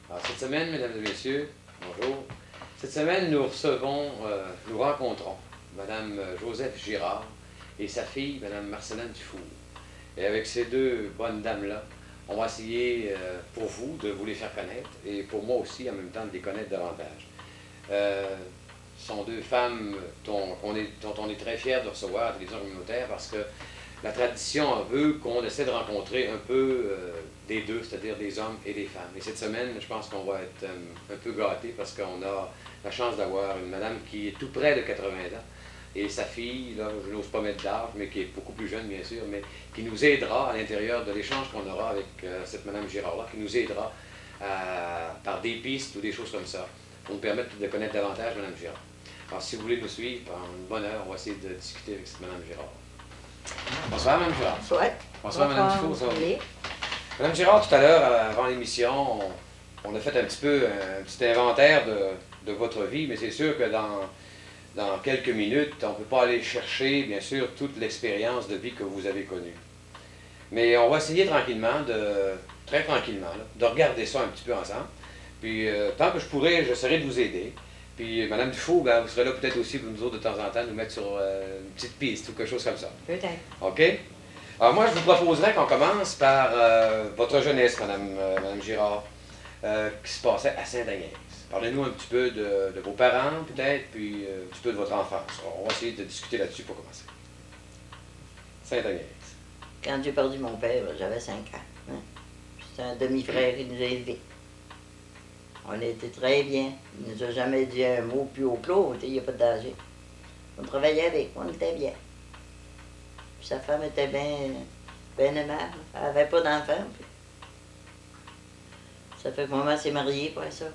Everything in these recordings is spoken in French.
Alors, cette semaine, mesdames et messieurs, bonjour. Cette semaine, nous rencontrons Madame Joseph Girard et sa fille, Madame Marcelline Dufour. Et avec ces deux bonnes dames-là, on va essayer pour vous de vous les faire connaître et pour moi aussi, en même temps, de les connaître davantage. Ce sont deux femmes dont on est très fiers de recevoir à la télévision communautaire parce que la tradition veut qu'on essaie de rencontrer un peu des deux, c'est-à-dire des hommes et des femmes. Et cette semaine, je pense qu'on va être un peu gâtés parce qu'on a la chance d'avoir une madame qui est tout près de 80 ans et sa fille, là, je n'ose pas mettre d'âge, mais qui est beaucoup plus jeune, bien sûr, mais qui nous aidera à l'intérieur de l'échange qu'on aura avec cette madame Girard-là, qui nous aidera par des pistes ou des choses comme ça, pour nous permettre de connaître davantage madame Girard. Alors, si vous voulez nous suivre, en une bonne heure, on va essayer de discuter avec cette madame Girard. Bonsoir, Mme Girard. Ouais. Bonsoir, Mme Dufour. Ça va bien? Mme Girard, tout à l'heure, avant l'émission, on a fait un petit peu un petit inventaire de votre vie, mais c'est sûr que dans quelques minutes, on ne peut pas aller chercher, bien sûr, toute l'expérience de vie que vous avez connue. Mais on va essayer tranquillement, très tranquillement, là, de regarder ça un petit peu ensemble. Puis, tant que je pourrai, j'essaierai de vous aider. Puis, Mme Dufour, ben, vous serez là peut-être aussi pour nous autres de temps en temps, nous mettre sur une petite piste ou quelque chose comme ça. Peut-être. OK? Alors, moi, je vous proposerais qu'on commence par votre jeunesse, Madame Girard, qui se passait à Sainte-Agnès. Parlez-nous un petit peu de vos parents, peut-être, puis un petit peu de votre enfance. On va essayer de discuter là-dessus pour commencer. Sainte-Agnès. Quand j'ai perdu mon père, j'avais 5 ans. Hein. C'était un demi-frère qui nous a élevés. On était très bien. Il ne nous a jamais dit un mot plus haut que l'autre, il n'y a pas de danger. On travaillait avec, on était bien. Puis sa femme était bien aimable. Elle n'avait pas d'enfant. Ça fait que maman s'est mariée pour ça.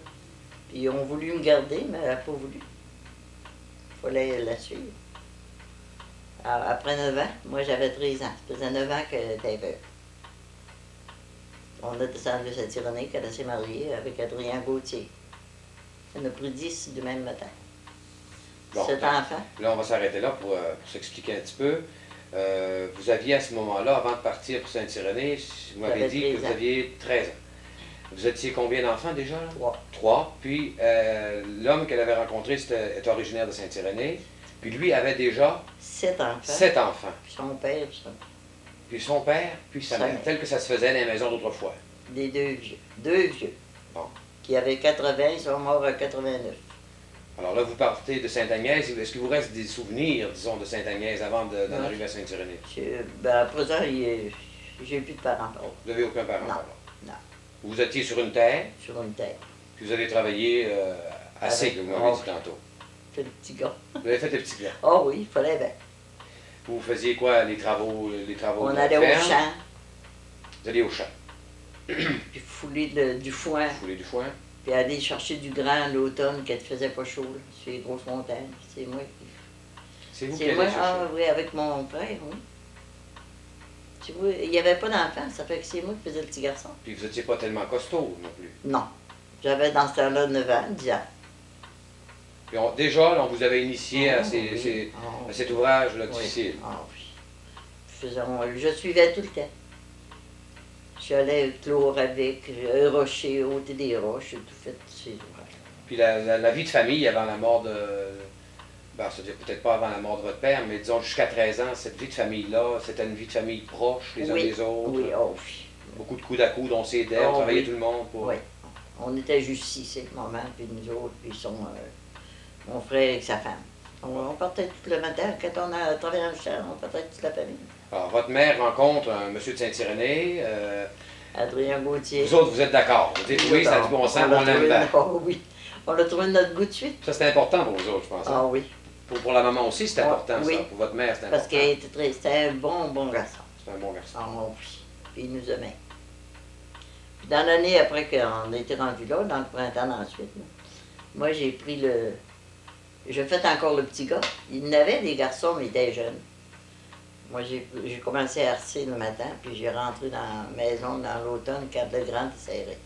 Puis ils ont voulu me garder, mais elle n'a pas voulu. Il fallait la suivre. Alors, après 9 ans, moi j'avais 13 ans. Ça faisait 9 ans qu'elle était veuve. On a descendu à Saint-Irénée, qu'elle s'est mariée avec Adrien Gauthier. On a pris 10 du même matin. Bon, 7 enfants. Là, on va s'arrêter là pour s'expliquer un petit peu. Vous aviez à ce moment-là, avant de partir pour Saint-Irénée, vous m'avez dit que vous aviez 13 ans. Vous étiez combien d'enfants déjà? 3. 3. Puis l'homme qu'elle avait rencontré est originaire de Saint-Irénée. Puis lui avait déjà 7 enfants. 7 enfants. Puis son père, Puis son père, puis sa mère, tel que ça se faisait dans les maisons d'autrefois. des 2 vieux. 2 vieux. Bon. Qui avaient 80, ils sont morts à 89. Alors là, vous partez de Sainte-Agnès. Est-ce qu'il vous reste des souvenirs, disons, de Sainte-Agnès avant d'en arriver à Saint-Irénée? Ben, à présent, j'ai plus de parents. Vous n'avez aucun parent? Non. Alors. Non. Vous étiez sur une terre, Sur une terre. puis vous avez travaillé assez, Avec- comme vous m'avez dit tantôt. C'est le petit gars. Vous avez fait des petits gars. Oh oui, il fallait bien. Vous faisiez quoi, les travaux On de la allait au ferme? champ, Vous alliez au champ. puis fouler du foin, Vous voulez du foin? puis aller chercher du grain l'automne quand il faisait pas chaud, là, sur les grosses montagnes. C'est moi qui... C'est vous qui C'est allez moi, chercher. oui, avec mon frère, oui. Tu vois, il n'y avait pas d'enfant, ça fait que c'est moi qui faisais le petit garçon. Puis vous n'étiez pas tellement costaud non plus. Non. J'avais dans ce temps-là 9 ans, 10 ans. Puis déjà, là, on vous avait initié à, Oui. Ah, à cet ouvrage-là oui. difficile. Ah oui. Je suivais tout le temps. J'allais clore avec, rocher, ôter des roches, j'ai tout fait ces ouvrages. Puis la vie de famille avant la mort de... Ben, c'est-à-dire peut-être pas avant la mort de votre père, mais disons jusqu'à 13 ans, cette vie de famille-là, c'était une vie de famille proche les uns Oui. des autres. Oui, oh oui. Beaucoup de coups à coude, on s'aidait, on Oh, travaillait oui. tout le monde pour... Oui. On était juste ici, maman, puis nous autres, puis mon frère et sa femme. On partait tout le matin. Quand on a travaillé dans le champ, on partait toute la famille. Alors, votre mère rencontre un monsieur de Saint-Irénée. Adrien Gauthier. Vous autres, vous êtes d'accord. Vous dites oui, ça a du bon sens, on l'aime bien. Oh oui. On a trouvé notre goût de suite. Ça, c'est important pour vous autres, je pense. Ah hein? oui. Pour la maman aussi, c'est important, oui. ça. Pour votre mère, c'est important. Parce qu'elle était c'était un bon garçon. C'est un bon garçon. Ah oui. Puis il nous aimait. Puis dans l'année après qu'on a été rendu là, dans le printemps ensuite, là, moi j'ai pris le. J'ai fait encore le petit gars. Il n'avait des garçons, mais il était jeune. Moi j'ai commencé à harcer le matin, puis j'ai rentré dans la maison dans l'automne quand le grand était serré.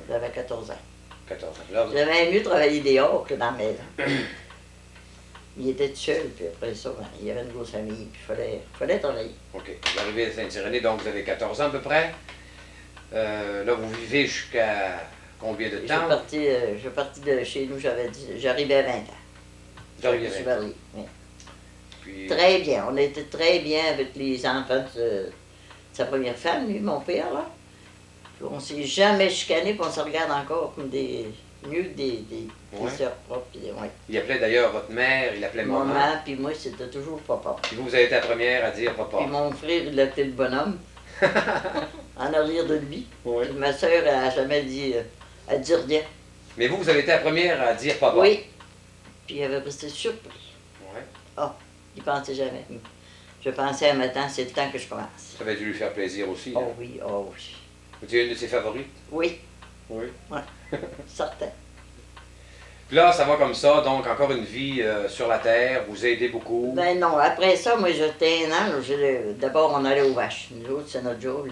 J'avais 14 ans. 14 ans. Là, vous... J'avais mieux travailler dehors que dans la maison. Il était tout seul, puis après ça, ben, il y avait une grosse famille, puis il fallait travailler. OK. Vous arrivez à Saint-Irénée, donc vous avez 14 ans à peu près. Là, vous vivez jusqu'à combien de temps? Je suis parti de chez nous, j'arrivais à 20 ans. J'arrivais à Je suis 20 ans. mariée, oui. Puis, Très bien. On était très bien avec les enfants de sa première femme, lui, mon père, là. Puis on s'est jamais chicané, puis on se regarde encore comme mieux que des Ouais. sœurs propres. Puis, ouais. il appelait d'ailleurs votre mère, il appelait maman. Maman, puis moi, c'était toujours papa. Puis vous avez été la première à dire papa. Puis mon frère, il appelait le bonhomme, en arrière de lui. Oui. Puis ma sœur, elle n'a jamais dit, elle dit rien. Mais vous avez été la première à dire papa. Oui. Puis il avait resté surpris. Ouais. Il pensait jamais. Je pensais à matin, c'est le temps que je commence. Ça avait dû lui faire plaisir aussi. Oh hein. oui, oh oui. Vous étiez une de ses favorites? Oui, Oui. certain. Puis là, ça va comme ça, donc encore une vie sur la terre, vous aidez beaucoup. Ben non, après ça, moi j'étais un an, là, d'abord on allait aux vaches. Nous autres, c'est notre job.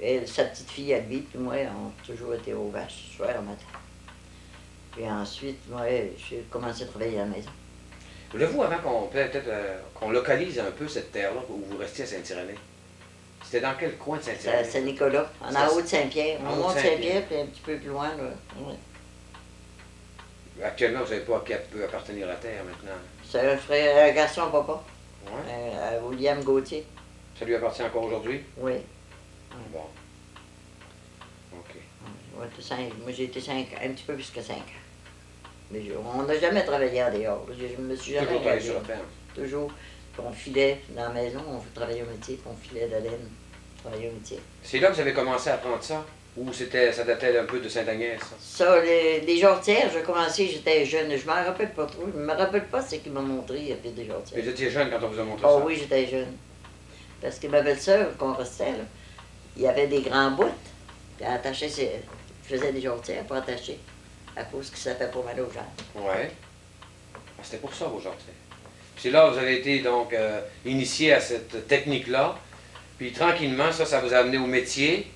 Elle, sa petite fille, elle vit, puis moi, on a toujours été aux vaches, soir au matin. Puis ensuite, moi, j'ai commencé à travailler à la maison. Voulez-vous, avant qu'on peut-être qu'on localise un peu cette terre-là où vous restiez à Saint-Irénée? C'était dans quel coin de C'est à Saint-Irénée? Saint-Nicolas, en haut de Saint-Pierre. En On haut de monte Saint-Pierre. Saint-Pierre, puis un petit peu plus loin, là. Oui. Actuellement, vous ne savez pas à qui peut appartenir la terre maintenant. C'est un frère, un garçon à papa, Ouais. à William Gauthier. Ça lui appartient encore aujourd'hui? Oui. Bon. OK. Ouais, moi, j'ai été un petit peu plus que 5 ans. Mais on n'a jamais travaillé en dehors. Je me suis jamais Toujours travaillé regardé. sur la ferme. Toujours. Puis on filait dans la maison, on travaillait au métier, puis on filait de la laine, travaillait au métier. C'est là que vous avez commencé à apprendre ça? Ou ça datait un peu de Saint-Agnès? Ça? Ça, les jarretières, j'ai commencé, j'étais jeune. Je m'en rappelle pas trop. Je me rappelle pas c'est qui m'a montré, il y avait des jarretières. Mais vous étiez jeune quand on vous a montré Oh ça? oui, j'étais jeune. Parce que ma belle-sœur, qu'on restait, là, il y avait des grands bouts. Puis elle attachait, je faisais des jarretières pour attacher, à cause que ça fait pas mal aux gens. Ouais. Ah, c'était pour ça, vos jarretières. Puis c'est là que vous avez été donc initié à cette technique-là. Puis tranquillement, ça vous a amené au métier.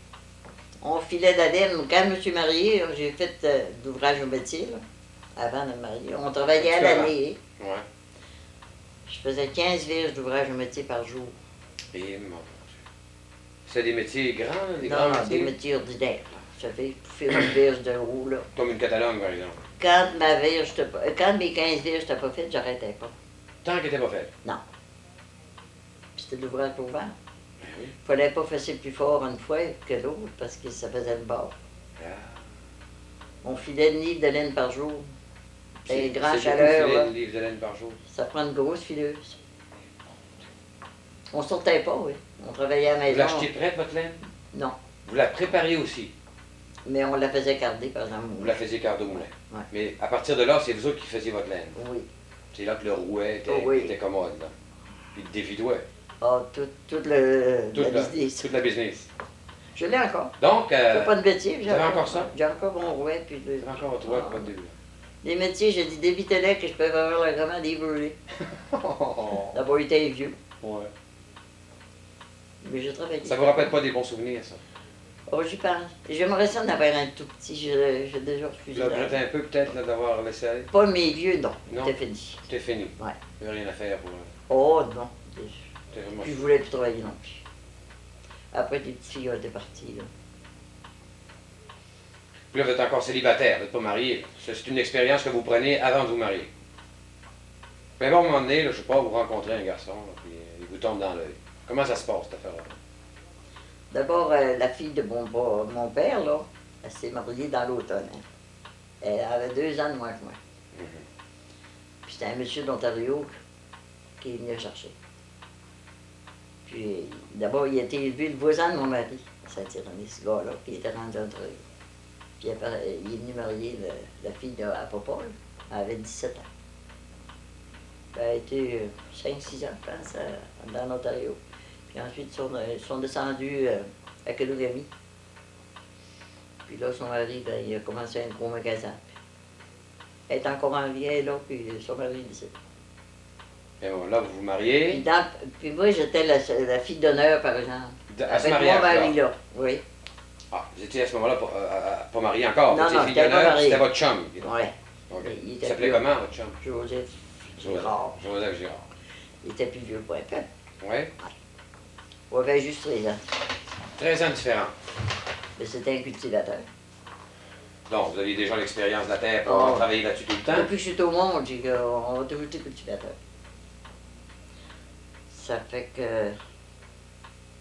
On filait de la laine. Quand je me suis mariée, j'ai fait d'ouvrage au métier, là, avant de me marier. On travaillait à l'année. Ouais. Je faisais 15 virges d'ouvrage au métier par jour. Et mon Dieu. C'est des métiers grands, des Non, grands non, métiers? des métiers ordinaires. Là. Ça fait pour faire une virge de roue, là. Comme une Catalogne, par exemple. Quand mes 15 virges n'étaient pas faites, j'arrêtais pas. Tant qu'elle n'était pas faite. Puis c'était de l'ouvrage ouvert. Ben oui. Fallait pas fesser plus fort une fois que l'autre parce que ça faisait le bord. Ah. On filait une livre de laine par jour. C'est Les grands beaucoup chaleurs, filer là. de livres de laine par jour. Ça prend une grosse fileuse. On sortait pas, oui. On travaillait à la Vous maison. l'achetez prête, votre laine? Non. Vous la prépariez aussi. Mais on la faisait garder, par exemple. Vous la faisiez quart de moulin. Ouais. Mais à partir de là, c'est vous autres qui faisiez votre laine. Oui. C'est là que le rouet était, Oh oui. était commode. Là. Puis le dévidouet. Ah, toute la business. Toute la business. Je l'ai encore. Donc, C'est pas de métier. vous avez encore ça? J'ai encore mon rouet. Puis vous avez encore votre rouet, Ah. pas de début. Les métiers, j'ai dit d'éviter que je peux avoir le grand des brûlés. D'abord, il était vieux. Ouais. Mais j'ai travaillé. Ça vous rappelle pas des bons souvenirs, ça? Oh, j'y pense. J'aimerais ça en avoir un tout petit. J'ai déjà refusé. Vous regrettez un peu, peut-être, là, d'avoir laissé aller? Pas mes vieux, non. Non. C'était fini. C'était fini. Ouais. Il n'y avait rien à faire pour... Oh, non. C'était vraiment... Puis je voulais plus travailler non plus. Après, les petites filles ont été parties. Là. Puis là, vous êtes encore célibataire, vous n'êtes pas marié. C'est une expérience que vous prenez avant de vous marier. Mais bon, à un moment donné, là, je sais pas, vous rencontrez un garçon, là, puis il vous tombe dans l'œil. Comment ça se passe, cette affaire-là? D'abord, la fille de mon père, là, elle s'est mariée dans l'automne. Hein. Elle avait 2 ans de moins que moi. Puis c'était un monsieur d'Ontario qui est venu la chercher. Puis d'abord, il a été élevé le voisin de mon mari, Saint-Irénée, ce gars-là, puis il était rendu Ontario. Puis après, il est venu marier la fille à papa, là. Elle avait 17 ans. Puis elle a été 5-6 ans, je pense, dans l'Ontario. Puis ensuite, ils sont descendus à Kelowgami. Puis là, son mari, ben, il a commencé un gros magasin. Elle est encore en vie, elle est là, puis son mari est ici. Et bon, là, vous vous mariez. Puis moi, j'étais la fille d'honneur, par exemple. À ce Avec mon mariage-là. mari, là. Oui. Ah, vous étiez à ce moment-là pas marié encore. Non, Vous étiez non, fille j'étais pas d'honneur, marié. c'était votre chum. Oui. OK. Il Il était s'appelait plus- comment, votre chum? Joseph Girard. Joseph Girard. Il était plus vieux, point. Oui. On avait juste 13 ans. 13 ans de différence. Mais c'était un cultivateur. Donc, vous aviez déjà l'expérience de la terre pour avoir travaillé là-dessus tout le temps? Depuis que je suis au monde, j'ai dit qu'on a toujours été cultivateur. Ça fait que.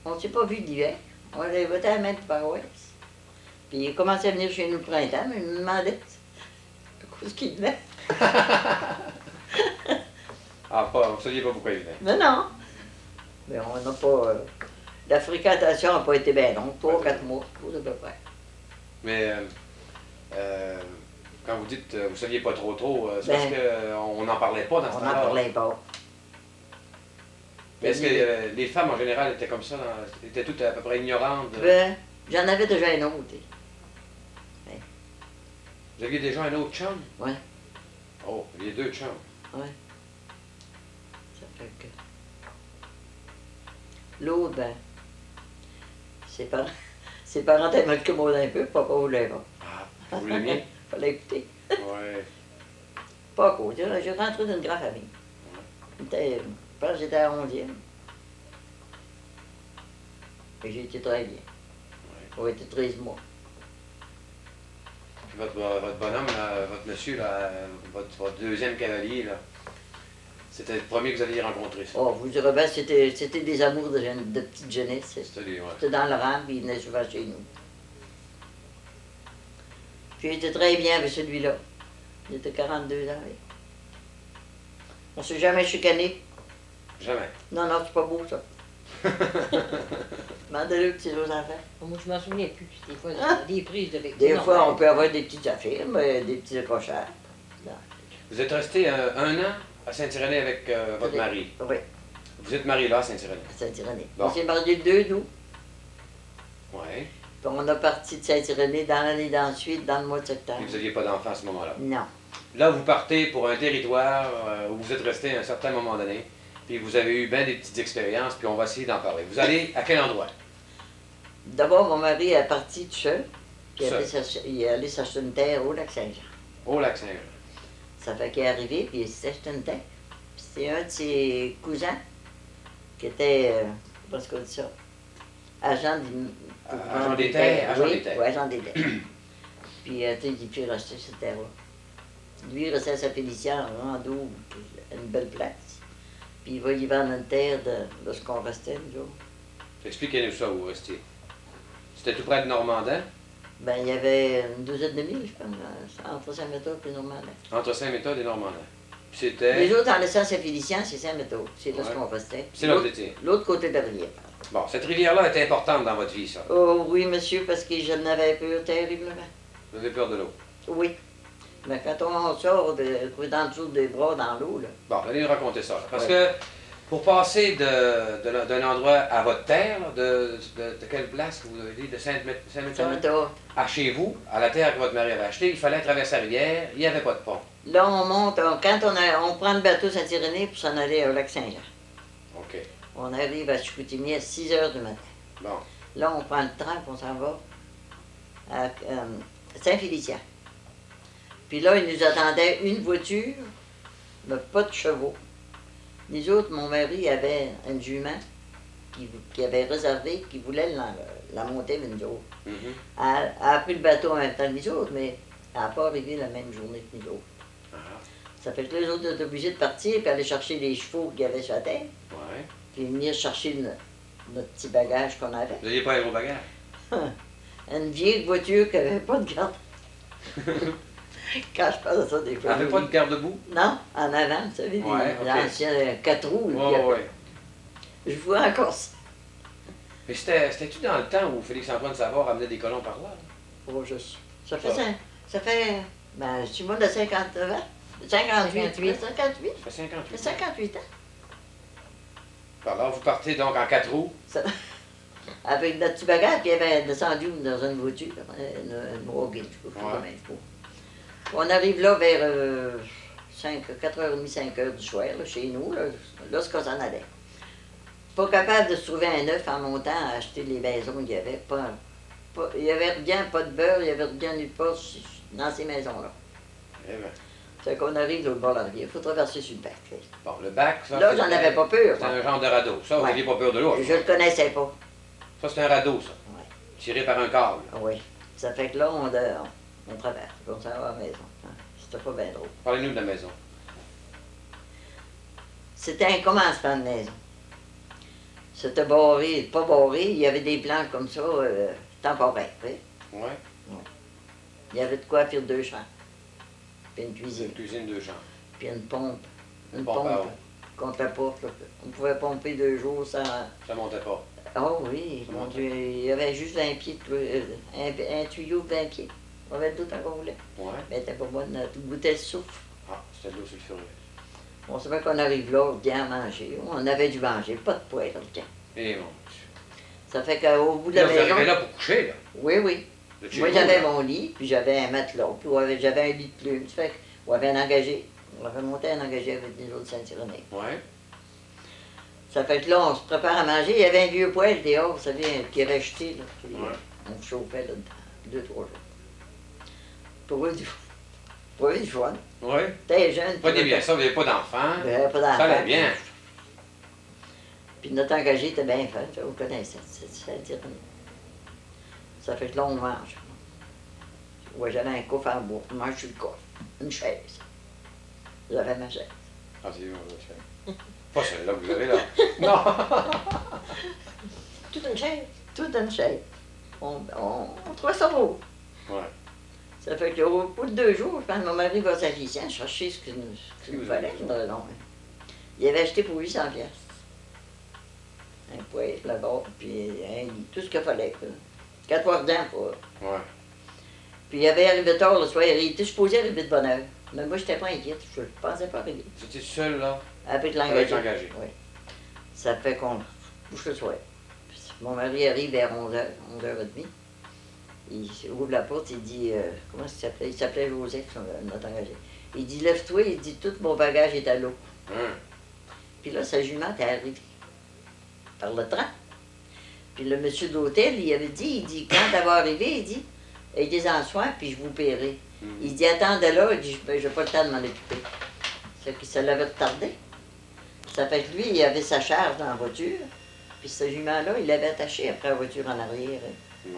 On ne s'est pas vu l'hiver. On avait voté à la maître paroisse. Puis il a commencé à venir chez nous le printemps, mais il me demandait ce qu'il venait. Ah, pas, vous ne saviez pas pourquoi il venait? Mais non. Mais on n'a pas. La fréquentation n'a pas été bien longue, 3 ou 4 mois, à peu près. Mais quand vous dites vous ne saviez pas trop, c'est Ben, parce qu'on n'en parlait pas dans ce On temps-là. n'en parlait pas. Mais est-ce que les femmes en général étaient comme ça, étaient toutes à peu près ignorantes? Ben, j'en avais déjà un autre. Vous aviez déjà un autre chum? Ouais. Oh, vous aviez 2 chums. Ouais. Ça fait que. L'autre, ben, ses parents étaient mal commodés un peu, papa voulait pas. Ah, vous l'aimiez? Fallait écouter. Ouais. Pas à cause. J'ai rentré d'une grande famille. Je pense que j'étais à 11e. Et j'ai été très bien. J'ai été 13 mois. Puis votre bonhomme, là, votre monsieur, là, votre deuxième cavalier, là, c'était le premier que vous aviez rencontré, ça? Oh, vous direz bien, c'était des amours de petite jeunesse. C'était C'était dans le rang, puis il venait souvent chez nous. Puis j'étais très bien avec celui-là. Il était 42 ans. Oui. On s'est jamais chicané. Jamais. Non, non, c'est pas beau, ça. Demandez-le que c'est aux enfants. Moi, je m'en souviens plus. Des fois, des prises de vécu. Des fois, on peut avoir des petites affaires, mais des petits accrochages. Vous êtes resté un an à Saint-Irénée avec votre mari. Oui, Vous êtes marié là à Saint-Irénée? à Saint-Irénée. Bon. On s'est mariés le 2 août. Oui. Puis on a parti de Saint-Irénée dans l'année d'ensuite, dans le mois de septembre. Et vous n'aviez pas d'enfant à ce moment-là? Non. Là, vous partez pour un territoire où vous êtes resté à un certain moment donné, puis vous avez eu bien des petites expériences, puis on va essayer d'en parler. Vous allez à quel endroit? D'abord, mon mari est parti tout seul, puis Seul. il est allé s'acheter une terre au Lac-Saint-Jean. Au Lac-Saint-Jean. Ça fait qu'il est arrivé, puis il s'est acheté une terre. Puis c'est un de ses cousins qui était, comment est-ce qu'on dit ça, agent Agent des terres, agent oui, des terres. Oui, agent des terres. Puis, tu sais, il peut racheter cette terre-là. Lui, il restait à sa Félicia, en Rondeau, une belle place. Puis il va y vendre une terre de ce qu'on restait, nous autres. Expliquez-nous ça où vous restiez. C'était tout près de Normandin, Ben, il y avait une douzaine de milles, je pense, entre Saint-Méthode et Normandin. entre Saint-Méthode et Normandin. Puis Les c'était... autres, en laissant Saint-Félicien, c'est Saint-Méthode. C'est là ce Ouais. qu'on restait. C'est là que vous étiez. L'autre côté de la rivière. Bon, cette rivière-là est importante dans votre vie, ça. Oh oui, monsieur, parce que je n'avais peur terriblement. Vous avez peur de l'eau. Oui. Mais quand on sort dans dessous des bras dans l'eau, là. Bon, allez nous raconter ça. Là. Parce Ouais. que pour passer d'un endroit à votre terre, là, de quelle place que vous avez dit, de Saint-Méthode, Saint-Méthode. à chez vous, à la terre que votre mari avait achetée, il fallait traverser la rivière, il n'y avait pas de pont. Là, on monte, quand on prend le bateau Saint-Irénée pour s'en aller au Lac-Saint-Jean. OK. On arrive à Chicoutimi à 6 h du matin. Bon. Là, on prend le train et on s'en va à Saint-Félicien. Puis là, il nous attendait une voiture, mais pas de chevaux. Nous autres, mon mari avait une jument qui avait réservé, qui voulait la monter avec nous autres. Mhm. Elle a pris le bateau en même temps que nous autres, mais elle n'a pas arrivé la même journée que nous autres. Ah, Ça fait que les autres étaient obligés de partir puis aller chercher les chevaux qu'il y avait sur la terre, ouais. puis venir chercher notre petit bagage qu'on avait. Vous n'aviez pas un gros bagage? Une vieille voiture qui n'avait pas de garde. Quand je parle de ça, des fois. Elle n'avait pas de garde-boue? Non, en avant, vous savez, Ouais, ok. l'ancien 4 roues. là, Oui, puis oui. Je vois encore ça. Mais c'était-tu dans le temps où Félix-Antoine Savard amenait des colons par là? Oh, ça fait ça fait, ben, je suis moi de 59 ans. 58. 58. 58. Ça fait 58 Ça fait 58 ans. Par là, vous partez donc en 4 roues. Ça- Avec notre petit bagage, puis il avait descendu dans une voiture, une Morgan, je sais pas Ouais. comment il faut. On arrive là vers 4h30, 5h du soir, là, chez nous, là ce qu'on s'en allait. Pas capable de se trouver un œuf en montant à acheter les maisons, il n'y avait il y avait rien, pas de beurre, il n'y avait rien nulle part dans ces maisons-là. Eh ben. C'est qu'on arrive sur le bord de la rivière, il faut traverser sur le bac. Bon, le bac, ça. Là, j'en avais pas peur. C'est un genre de radeau. Ça, vous Ouais. n'aviez pas peur de l'eau. Je le connaissais pas. Ça, c'est un radeau, ça. tiré par un câble. Ah oui. Ça fait que là, on traverse, on s'en va à la maison. Hein. C'était pas bien drôle. Parlez-nous de la maison. C'était un commencement de maison. C'était barré, pas barré, il y avait des plans comme ça, temporaires. Oui. Ouais. Il y avait de quoi faire 2 chambres. Puis une C'est cuisine. une cuisine, 2 chambres. Puis une pompe. Une Pompe à pompe eau. contre la porte. Là. On pouvait pomper 2 jours sans. Ça montait pas. Oh oui, Ça mon montait. Dieu, il y avait juste 20 pieds, un tuyau de 20 pieds. On avait tout tant qu'on voulait. Ouais. Mais c'était pas bonne, tu goûtais le souffle. Ah, c'était de l'eau sulfureuse. On savait qu'on arrive là, bien à manger. On avait dû manger, pas de poêle, le temps. Et mon Dieu. Ça fait qu'au bout de Là, la vous maison. arrivez là pour coucher, là. Oui, oui. Vous êtes chez Moi, vous, j'avais là. mon lit, puis j'avais un matelas, puis j'avais un lit de plumes. Ça fait qu'on avait un engagé. On avait monté un engagé avec des autres Saint-Irénée. Ouais. Ça fait que là, on se prépare à manger. Il y avait un vieux poêle dehors, vous savez, qui avait jeté, là. Puis, Ouais. on chauffait là-dedans, 2-3 jours. Pour eux, du fun. Ouais. T'es jeune. Pas puis des bien ça, vous n'avez pas d'enfants. j'avais pas Ça d'enfant. allait bien. Puis notre engagé était bien fait, vous connaissez, c'est Saint-Irénée. Ça fait que là, on mange. Ouais, j'avais un coffre en bois, on mange sur le coffre. Une chaise. J'avais ma chaise. Ah, c'est bon, ça. Pas celle-là que vous avez là. Non. Toute une chaise. Toute une chaise. On trouvait ça beau. Ouais. Ça fait qu'au bout de 2 jours, je pense que mon mari va s'agissant, chercher ce qu'il nous vous fallait. avez Non. Il avait acheté pour 800 piastres. Un poêle là-bas, puis un lit, tout ce qu'il fallait. 4 heures dedans, quoi. Ouais. Puis il avait arrivé tard le soir, il était supposé arriver de bonne heure. Mais moi, je n'étais pas inquiète, je ne pensais pas arriver. Vous étiez seul, là? Avec Avec l'engagé. l'engagé. Oui. Ça fait qu'on couche le soir. Puis mon mari arrive vers 11h, 11h30. Il ouvre la porte, il dit, comment il s'appelait? Il s'appelait Joseph, notre engagé. Il dit, lève-toi, il dit, tout mon bagage est à l'eau. Hein? Puis là, sa jument est arrivée par le train. Puis le monsieur de l'hôtel, il avait dit, quand elle va arriver, il dit, aidez-en soin, puis je vous paierai. Il dit, attendez là, il dit, j'ai pas le temps de m'en occuper. Ça fait que ça l'avait retardé. Ça fait que lui, il avait sa charge dans la voiture, puis ce jument-là, il l'avait attaché après la voiture en arrière. Ouais.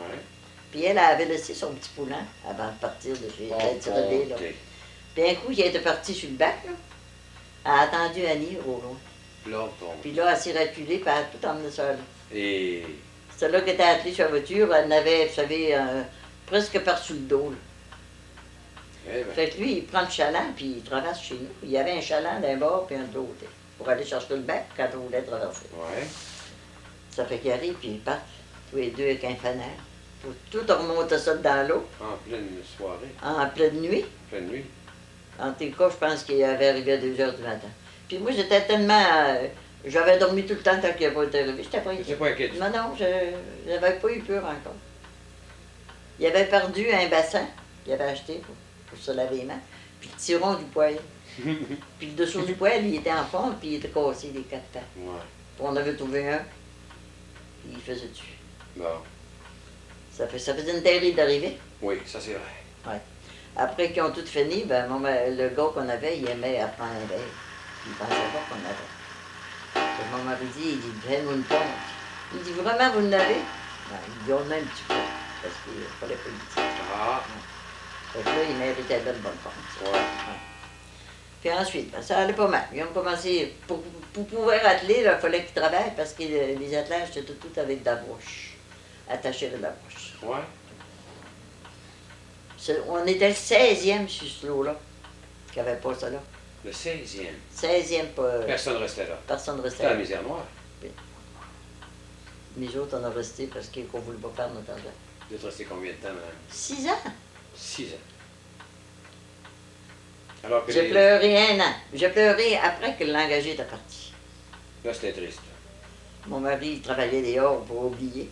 Puis elle avait laissé son petit poulain avant de partir de chez Saint-Irénée, là. OK. Puis un coup, il était parti sur le bac, là. Elle a attendu Annie au loin. Là, bon. Puis là, elle s'est reculée, puis elle a tout emmené ça là. Et. Celle-là qui était attelée sur la voiture, elle n'avait, vous savez, presque par-dessus le dos, là. Eh ben. Fait que lui, il prend le chaland, puis il traverse chez nous. Il y avait un chaland d'un bord, puis un de l'autre, pour aller chercher le bac quand on voulait traverser. Ouais. Ça fait qu'il arrive, puis ils partent, tous les deux avec un fanal. Pour tout remonter ça dans l'eau, En pleine soirée. en pleine nuit. Pleine nuit. En tout cas, je pense qu'il avait arrivé à 2h du matin. Puis moi, j'étais tellement... j'avais dormi tout le temps tant qu'il n'a pas été arrivé. J'étais pas Je inquiète. pas inquiet. Non, non, je n'avais pas eu peur encore. Il avait perdu un bassin qu'il avait acheté pour se laver les mains, puis le tiron du poêle. Puis le dessous du poêle, il était en fond, puis il était cassé des 4 pattes. Ouais. Puis on avait trouvé un, puis il faisait dessus. Bon. Ça faisait une terrible d'arriver. Oui, ça c'est vrai. Après qu'ils ont tout fini, ben, le gars qu'on avait, il aimait apprendre un verre. Il pensait pas qu'on avait. Puis mon mari dit, il dit, fais-nous une pompe. Il dit, vraiment, vous en avez? Ben, il dit, on en a un petit peu, parce qu'il fallait pas le dire. Ah. Fait que là, il méritait de bonne pompe. ça. Ouais. Puis ensuite, ben, ça allait pas mal. Ils ont commencé, pour pouvoir atteler, il fallait qu'ils travaillent, parce que les attelages, c'était tout avec de la broche, attaché de la broche. Ouais. On était le 16e sur ce lot-là, qui avait pas ça là. Le 16e. 16e, pas, Personne restait là. personne restait C'était la là. misère noire. Nous autres, on a resté parce qu'on ne voulait pas perdre notre argent. Vous êtes resté combien de temps, madame? 6 ans. 6 ans. Alors que J'ai les- pleuré 1 an. J'ai pleuré après que l'engagé était parti. Là, c'était triste. Mon mari, il travaillait dehors pour oublier.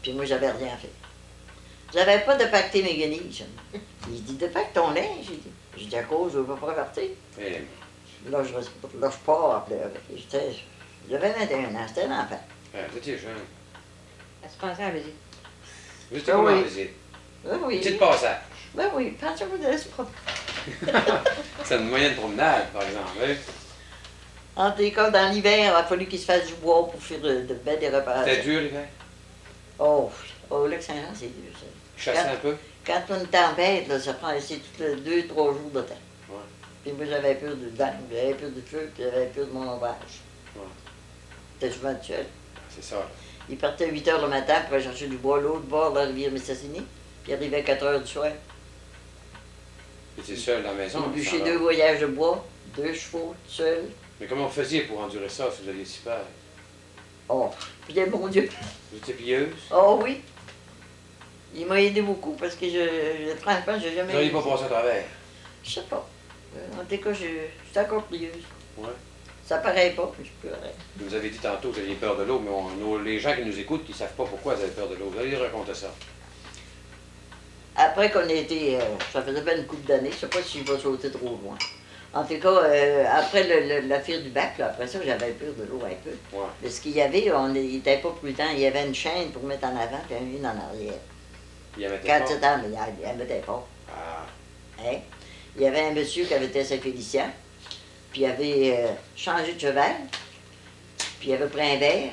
Puis moi, j'avais rien fait. J'avais pas de pacter mes guenilles. Il dit, de pacte ton linge. J'ai dit, à cause, je ne veux pas partir. Eh, Là, je pars à pleurer. J'avais 21 ans, c'était un enfant. vous étiez jeune. Elle se pensait à la visite. Vous étiez Ah comment oui. visite? Ben oui. Petit passage. Ben oui, pensez-vous de l'espoir. C'est une moyenne promenade, par exemple. Hein? En tout cas, dans l'hiver, il a fallu qu'il se fasse du bois pour faire des C'était réparations. dur l'hiver? Au Lac-Saint-Jean, c'est dur, ça. Chasser un peu? Quand on est en tempête, là, ça prend c'est tout 2-3 jours de temps. Ouais. Puis moi, j'avais peur de dents, j'avais peur de feu, puis j'avais peur de mon ombrage. Ouais. J'étais souvent tout seul. C'est ça. Là. Il partait à 8 h le matin pour aller chercher du bois, l'autre bord de la rivière Mistassini. Puis il arrivait à 4 h du soir. Tu étais seul dans la maison? J'ai bûché ça va. 2 voyages de bois, 2 chevaux, tout seul. Mais comment vous faisiez pour endurer ça si vous aviez si peur? Oh, puis mon Dieu. Vous étiez pieuse? Oh oui. Il m'a aidé beaucoup parce que franchement, j'ai jamais. Vous n'auriez pas passé à travers? Je sais pas. En tout cas, je suis encore plieuse. Ouais. Ça paraît pas, mais je pleurais. Vous avez dit tantôt que vous aviez peur de l'eau, mais les gens qui nous écoutent, qui ne savent pas pourquoi vous avez peur de l'eau. Vous allez raconter ça. Après qu'on a été, ça faisait bien une couple d'années, je sais pas si je vais sauter trop loin. En tout cas, après l'affaire du bac, là, après ça, j'avais peur de l'eau un peu. Ouais. Parce qu'il y avait, on n'était pas prudent, il y avait une chaîne pour mettre en avant, puis une en arrière. Il y avait 4-7 ans, mais il ne mettait pas. Ah. Hein? Il y avait un monsieur qui avait été à Saint-Félicien, puis il avait changé de cheval, puis il avait pris un verre,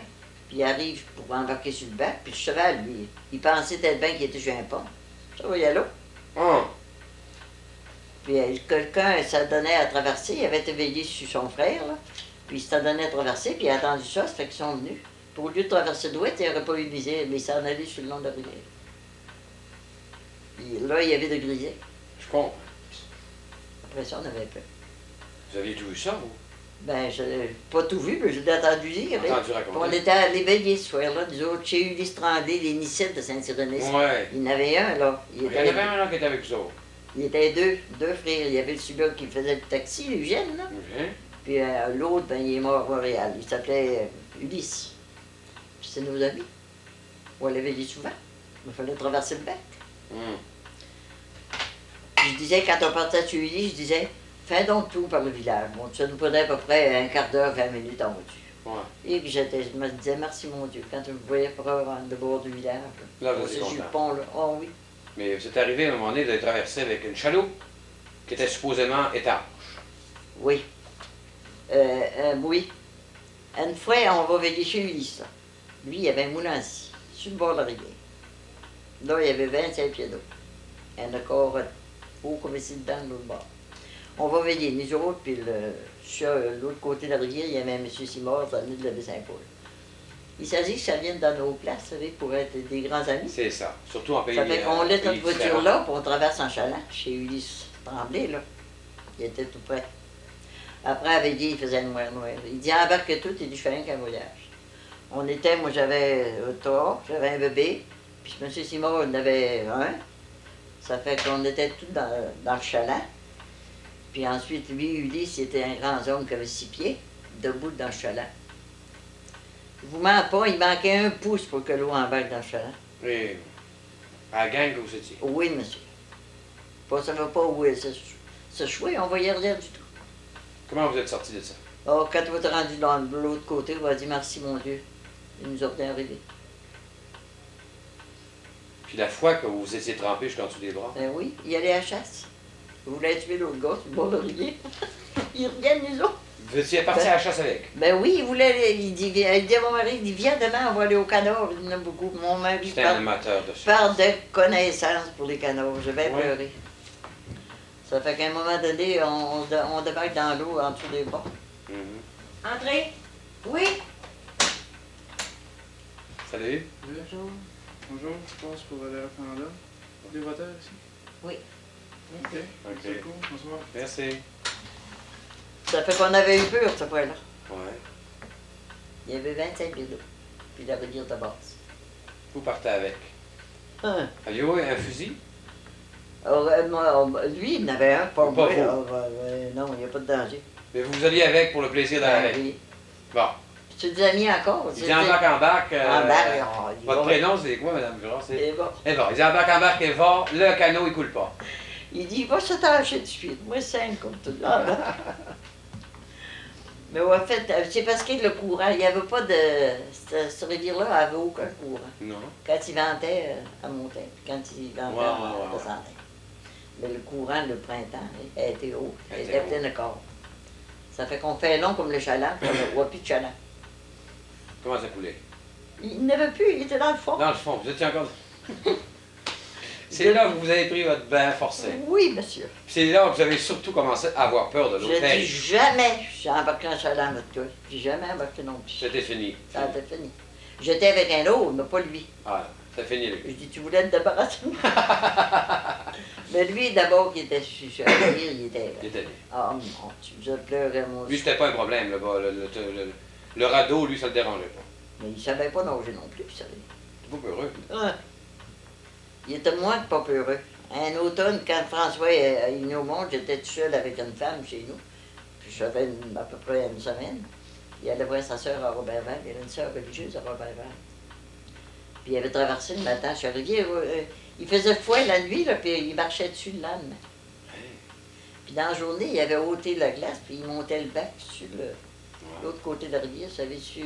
puis il arrive pour embarquer sur le bac, puis le cheval, lui, il pensait peut-être bien qu'il était sur un pont. Ça va y aller. Oh. Puis quelqu'un ça donnait à traverser, il avait été veillé sur son frère, là, puis il s'était donné à traverser, puis il a attendu ça, ça fait qu'ils sont venus. Puis au lieu de traverser d'ouest, il n'aurait pas eu de misère, mais il s'en allait sur le long de la rivière. Puis là, il y avait de grisé. Je comprends. Après ça, on avait peur. Vous aviez tout vu ça, vous? Ben, je n'ai pas tout vu, mais j'ai entendu dire. Hein. Entendu Puis on raconter? était allés veiller ce soir-là, nous autres, chez Ulysse Tremblay, les Nicettes de Saint-Cyrénée. Ouais. Il y en avait un, là. Il y en avait un là qui était avec vous autres. Il était deux frères. Il y avait celui-là qui faisait le taxi, Eugène, là. OK. Puis l'autre, ben, il est mort à Montréal. Il s'appelait Ulysse. Puis c'était nos amis. On allait veiller souvent. Il fallait traverser le bac. Hum. Puis je disais, quand on partait sur Ulysse, je disais, fais donc tout par le village. Bon, ça nous prenait à peu près un quart d'heure, 20 minutes en voiture. Ouais. Et puis je me disais, merci mon Dieu, quand je me voyais prendre le bord du village. Là, vous on étiez s'est sur le content. pont, là. Oh oui. Mais c'est arrivé à un moment donné de traverser avec une chaloupe qui était supposément étanche. Oui. Oui. Une fois, on va veiller chez Ulysse. Là. Lui, il y avait un moulin assis, sur le bord de la rivière. Là, il y avait 25 pieds d'eau. Un accord haut comme ici dedans, de l'autre bord. On va veiller, nous autres, puis sur l'autre côté de la rivière, il y avait un monsieur Simard, dans le de la Baie-Saint-Paul. Il s'agit que ça vienne dans nos places, vous savez, pour être des grands amis. C'est ça. Surtout en pays. Ça fait qu'on laisse pays notre voiture différents. là, puis on traverse en chaland, chez Ulysse Tremblay, là. Il était tout près. Après, à veiller, il faisait noir. Il dit, embarque tout, il dit, je fais rien qu'un voyage. On était, moi j'avais toi, j'avais un bébé, puis M. Simard en avait un. Ça fait qu'on était tous dans le chaland. Puis ensuite, lui, Ulysse, il était un grand homme qui avait 6 pieds, debout dans le chaland. Je vous mens pas, il manquait un pouce pour que l'eau embarque dans le chaland. Et à la gang que vous étiez. Oui, monsieur. On ne savait pas où est ce chouet, on voyait rien du tout. Comment vous êtes sorti de ça? Oh, quand on est rendu de l'autre côté, on va dire merci, mon Dieu. Il nous a bien arrivé. Puis la fois que vous étiez trempé jusqu'en dessous des bras. Ben oui, il allait à la chasse. Il voulait tuer l'autre gars sur le bord de la rivière. Ils reviennent, nous autres. Vous étiez parti à la chasse avec. Ben oui, il voulait, il dit à mon mari, il dit, viens demain, on va aller au canard. Il y en a beaucoup. Mon mari J'étais un amateur de ça. parle de connaissances pour les canards. Je vais Ouais. pleurer. Ça fait qu'à un moment donné, on débarque dans l'eau en dessous des bras. Mhm. Entrez. Oui. Salut. Bonjour. Bonjour, je passe pour aller au Canada. Des voteurs ici? Oui. Ok. Ok. C'est cool, bonsoir. Merci. Ça fait qu'on avait eu peur, ce fois-là. Ouais. Il y avait 25 pieds d'eau. Puis la rivière de basse. Vous partez avec. Hein. Aviez-vous un fusil? Alors, lui, il en avait un, pas Pas moi. vous. Alors, non, il n'y a pas de danger. Mais vous alliez avec pour le plaisir d'aller avec. oui. Bon. Tu des amis encore? Il dit embarque. En bas, Votre prénom, c'est quoi, Madame Girard? C'est Et bon. Eva. Il dit embarque, Eva. Le canot, il coule pas. Il dit, il va se tâcher de suite. Moi, 5 comme tout le monde. Mais en fait, c'est parce que le courant, il n'y avait pas de. Cette rivière-là n'avait aucun courant. Non. Quand il ventait, elle montait. Puis quand il ventait, Ouais, elle descendait. Mais le courant, le printemps, elle était haut. Elle Elle était était pleine de corps. Ça fait qu'on fait long comme le chaland, puis on ne voit plus de chaland. Comment ça coulait? Il n'avait plus, il était dans le fond. Dans le fond, vous étiez encore... C'est là que vous avez pris votre bain forcé. Oui, monsieur. Puis c'est là que vous avez surtout commencé à avoir peur de Je l'hôtel. dis jamais j'ai embarqué un chalet en autobus. J'ai jamais embarqué non plus. C'était fini. Ça a été fini. J'étais avec un autre, mais pas lui. Ah, c'est fini, lui. Je dis, tu voulais te débarrasser de moi? Mais lui, d'abord, il était il était... Il était né. Ah, mon Dieu, je pleurais, mon Lui, Dieu. c'était pas un problème, là bas. Le radeau, lui, ça le dérangeait pas. Mais il savait pas nager non plus, il savait. C'est pas heureux. Ah. Il était moins que pas peureux. Un automne, quand François est venu au monde, j'étais tout seul avec une femme chez nous. Puis j'avais à peu près une semaine. Il allait voir sa sœur à Robertval. Il y avait une sœur religieuse à Robertval. Puis il avait traversé le matin sur la rivière. Il faisait froid la nuit, là, puis il marchait dessus le lendemain. Puis dans la journée, il avait ôté la glace, puis il montait le bac sur l'autre côté de la rivière, ça avait sur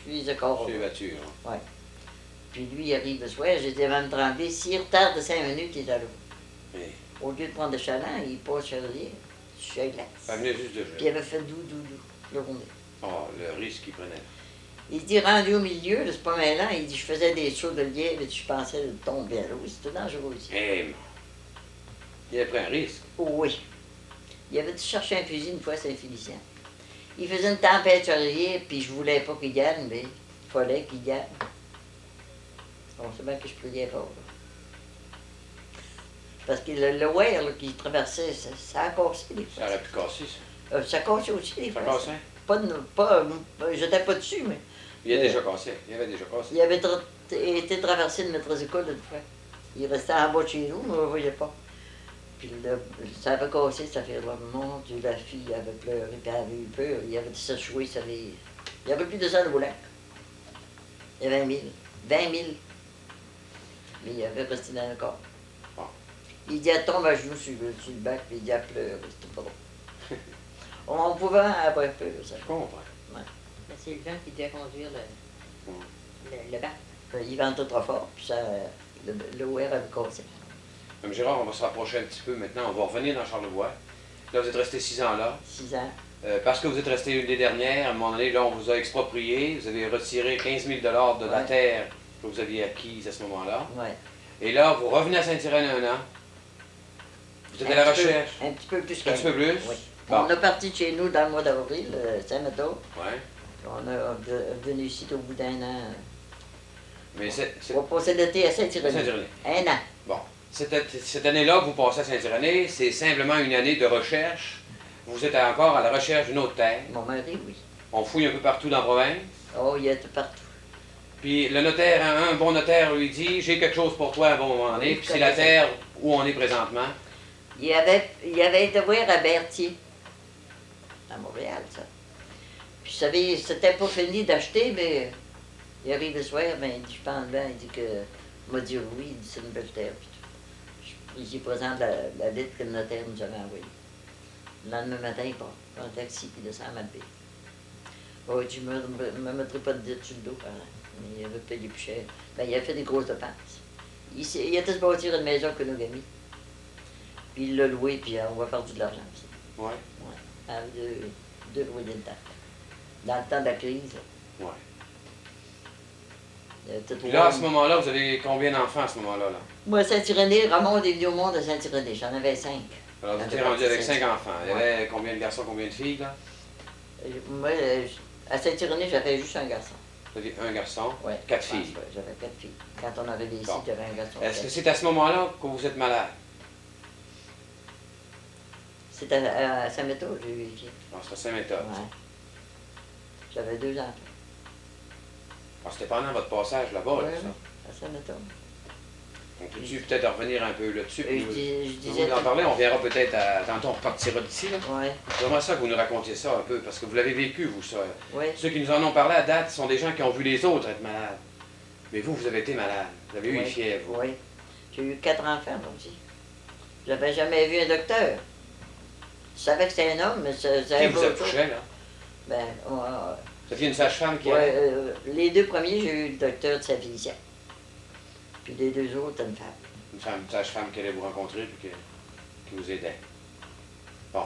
les accords. C'est battu, là. Ouais. Puis lui, il arrive le soir, j'étais même tremblé. S'il retarde de 5 minutes, il est à l'eau. Oui. Au lieu de prendre le chaland, il passe sur la rivière, sur la glace. Ça venait juste de Puis il jouer. avait fait doux, le journée. Oh, le risque qu'il prenait. Il dit, rendu au milieu, là, c'est pas mêlant, il dit, je faisais des sauts de lièvre et je pensais tomber à l'eau. C'était dangereux aussi. Eh, il avait pris un risque. Oh, oui. Il avait dû chercher un fusil une fois à Saint-Félicien. Il faisait une tempête sur la rivière, puis je voulais pas qu'il gagne, mais il fallait qu'il gagne. On sait bien que je priais fort. Là. Parce que le weir là, qui traversait, ça a cassé des Ça fois. aurait pu casser, ça. Ça cassait aussi des Ça fois. cassait? J'étais pas dessus, mais Il a déjà cassé. Il avait déjà cassé. il avait été traversé de maîtresse d'école une fois. Il restait en bas de chez nous, mais on ne le voyait pas. Puis là, ça avait cassé, ça fait là, mon Dieu, la fille avait pleuré, puis elle avait eu peur. Il avait dit s'échouer, ça avait... Il n'y avait plus de sang au lac. Il y avait 20 000. 20 000. Mais il avait resté dans le corps. Bon. Il dit, elle tombe à genoux sur le bac, puis il dit, elle pleure. C'était pas drôle. On pouvait avoir peur, ça. Je comprends. Mais c'est le vent qui devait conduire le bac. Il ventait trop fort, puis ça, le weir avait cassé. Mme Gérard, on va se rapprocher un petit peu maintenant. On va revenir dans Charlevoix. Là, vous êtes resté 6 ans là. 6 ans. Parce que vous êtes resté une des dernières, à un moment donné, là, on vous a exproprié. Vous avez retiré 15 000 de la Ouais. terre que vous aviez acquise à ce moment-là. Ouais. Et là, vous revenez à Saint-Irène un an. Vous êtes à la recherche. Un petit peu plus Un petit peu plus? Oui. Bon. On est parti de chez nous dans le mois d'avril, Saint-Méthode. Ouais. On est venu ici au bout d'un an. Mais c'est On va passer l'été à Saint-Irénée. Saint-Irénée. Un an. Bon. Cette année-là que vous passez à Saint-Irénée, c'est simplement une année de recherche. Vous êtes encore à la recherche d'une autre terre. Mon mari, oui. On fouille un peu partout dans la province. Oh, il était partout. Puis le notaire, un bon notaire lui dit, j'ai quelque chose pour toi à un bon moment donné. Oui, Puis c'est la terre où on est présentement. Il avait été voir à Berthier, à Montréal, ça. Puis, vous savez, c'était pas fini d'acheter, mais il arrive le soir, ben, il dit, je pense bien, il dit que, il m'a dit oui, il dit, c'est une belle terre, puis tout. J'y présente la lettre que le notaire nous avait envoyée. Le lendemain matin, il part, prend un taxi, puis il descend à Malbaie. Oh, je me mettrai pas de dette sur le dos, par là. Mais il avait payé plus cher. Ben, il a fait des grosses dépenses. Il était se bâtir une maison que nous avons mis. Puis il l'a loué, puis on va faire de l'argent aussi. Ouais. Ouais. Avec deux loyers de temps. Dans le temps de la crise. Ouais. Il y avait peut-être Puis là, à ce moment-là, vous avez combien d'enfants à ce moment-là? Là? Moi, Saint-Irénée, Ramon est venu au monde à Saint-Irénée. J'en avais 5. Alors vous Quand étiez j'ai rendu parti avec 5 Saint-Irénée. enfants. Il y avait combien de garçons, combien de filles, là? Moi, à Saint-Irénée, j'avais juste un garçon. Vous aviez un garçon, Ouais, 4 je pense, filles. ouais, j'avais 4 filles. Quand on arrivait ici, Bon. j'avais un garçon. Est-ce que c'est à ce moment-là que vous êtes malade? C'était à Saint-Méthode, j'ai eu les filles. Non, c'est à Saint-Méthode. Ouais. J'avais 2 enfants. Ah, c'était pendant votre passage là-bas, là, Ouais, ça. à Saint-Méthode. On peut-tu peut-être revenir un peu là-dessus? Et Vous je vous disais. en parler, on verra peut-être tantôt on repartira d'ici, là. Ouais, J'aimerais ça que vous nous racontiez ça un peu, parce que vous l'avez vécu, vous, ça. ouais. Ceux qui nous en ont parlé à date sont des gens qui ont vu les autres être malades. Mais vous, vous avez été malade. Vous avez eu une Oui, fièvre, vous. oui. J'ai eu 4 enfants, moi aussi. J'avais jamais vu un docteur. Je savais que c'était un homme, mais ça Qui avait vous pas autre chose. accouchait, là? Ben, Ça fait une sage-femme qui ouais, allait? les 2 premiers, j'ai eu le docteur de Saint-Félicien. Puis les 2 autres, une femme. Une sage-femme qui allait vous rencontrer et qui vous aidait. Bon.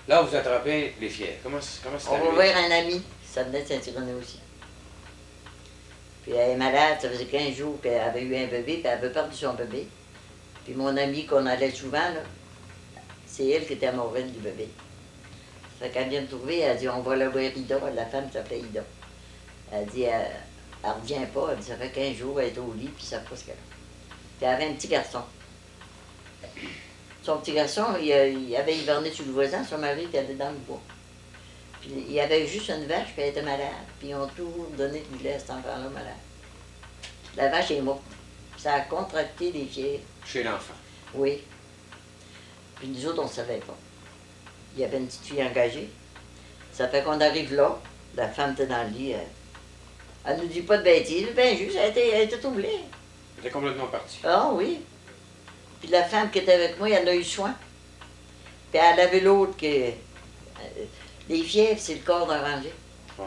Là, vous attrapez les fièvres. Comment c'est On va arrivé? voir un ami, ça venait de Saint-Irénée aussi. Puis elle est malade, ça faisait 15 jours qu'elle avait eu un bébé, puis elle avait perdu son bébé. Puis mon amie qu'on allait souvent, là, c'est elle qui était amoureuse du bébé. Fait qu'elle vient me trouver, elle dit, on va la voir Ida, la femme s'appelait Ida. Elle dit, elle revient pas, elle dit, ça fait 15 jours, elle est au lit, puis ça pas ce qu'elle a. Puis elle avait un petit garçon. Son petit garçon, il avait hiverné sur le voisin, son mari était allé dans le bois. Puis il y avait juste une vache, puis elle était malade. Puis ils ont toujours donné du lait à cet enfant-là malade. La vache est morte. Ça a contracté des fièvres. Chez l'enfant. Oui. Puis nous autres, on ne savait pas. Il y avait une petite fille engagée. Ça fait qu'on arrive là, la femme était dans le lit. Elle nous dit pas de bêtises, ben juste, elle était troublée. Elle était complètement partie. Ah oui. Puis la femme qui était avec moi, elle en a eu soin. Puis elle avait l'autre qui. Les fièvres, c'est le corps d'oranger. Ouais.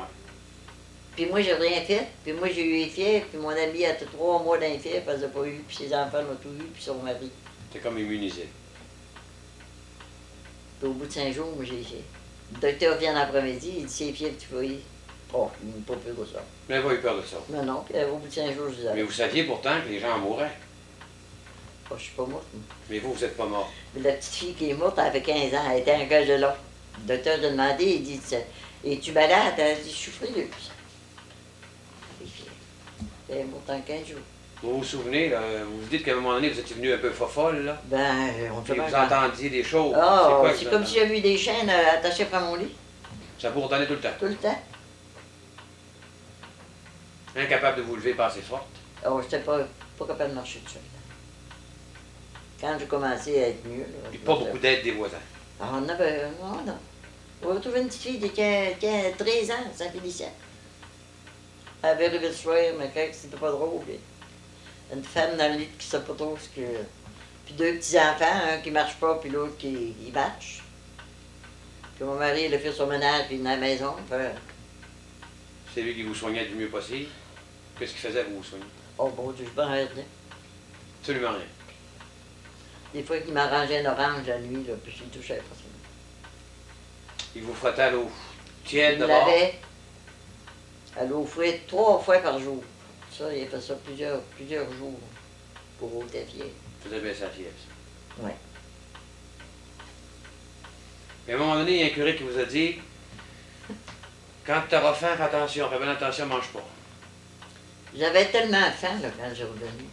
Puis moi, j'ai rien fait. Puis moi, j'ai eu les fièvres. Puis mon amie a 3 mois d'un fièvre, elle n'a pas eu. Puis ses enfants l'ont tout eu, puis son mari. T'es comme immunisé. Puis au bout de 5 jours, moi, j'ai fait. Le docteur vient l'après-midi, il dit c'est fièvre, tu vas y. Oh, il n'a pas plus que ça. Mais elle n'a pas eu peur de ça. Non, non. Puis au bout de 5 jours, je disais. Mais vous saviez pourtant que les gens mouraient. Oh, je suis pas morte. Moi. Mais vous n'êtes pas mort. Mais la petite fille qui est morte, elle avait 15 ans, elle était engagée là. Le docteur a demandé, il dit es-tu malade? Elle a dit je suis frileuse. Elle est morte en 15 jours. Vous vous souvenez, là, vous vous dites qu'à un moment donné, vous étiez venu un peu fofolle, là. Ben, on Puis fait vous entendiez des choses. Oh, quoi c'est que comme vous si j'avais eu des chaînes attachées après mon lit, Ça vous redonnait tout le temps. tout le temps. Incapable de vous lever pas assez forte. Oh, j'étais pas capable de marcher tout seul. Quand j'ai commencé à être mieux. Là, Puis pas beaucoup d'aide des voisins. Ah, on avait. Non, non. On a trouvé une petite fille qui a 13 ans, Saint-Félicien. Elle avait rêvé le soir, mais quand c'était pas drôle. Une femme dans le lit qui sait pas trop ce que. Puis 2 petits-enfants, un qui marche pas, puis l'autre qui il marche. Puis mon mari, il a fait son ménage, puis il est dans la maison. Fait... C'est lui qui vous soignait du mieux possible. Qu'est-ce qu'il faisait pour vous soigner? Oh bon Dieu, je peux en rien. Absolument rien. Des fois qu'il m'arrangeait une orange la nuit, là, puis je le touchais pas. Il vous frottait à l'eau tiède Il d'abord. l'avait à l'eau frite 3 fois par jour. Ça, il a fait ça plusieurs jours pour ôter fièvre. Vous avez sa fièvre, ça. Oui. Et à un moment donné, il y a un curé qui vous a dit quand tu auras faim, fais attention, fais bien attention, mange pas. J'avais tellement faim là, quand j'ai revenu.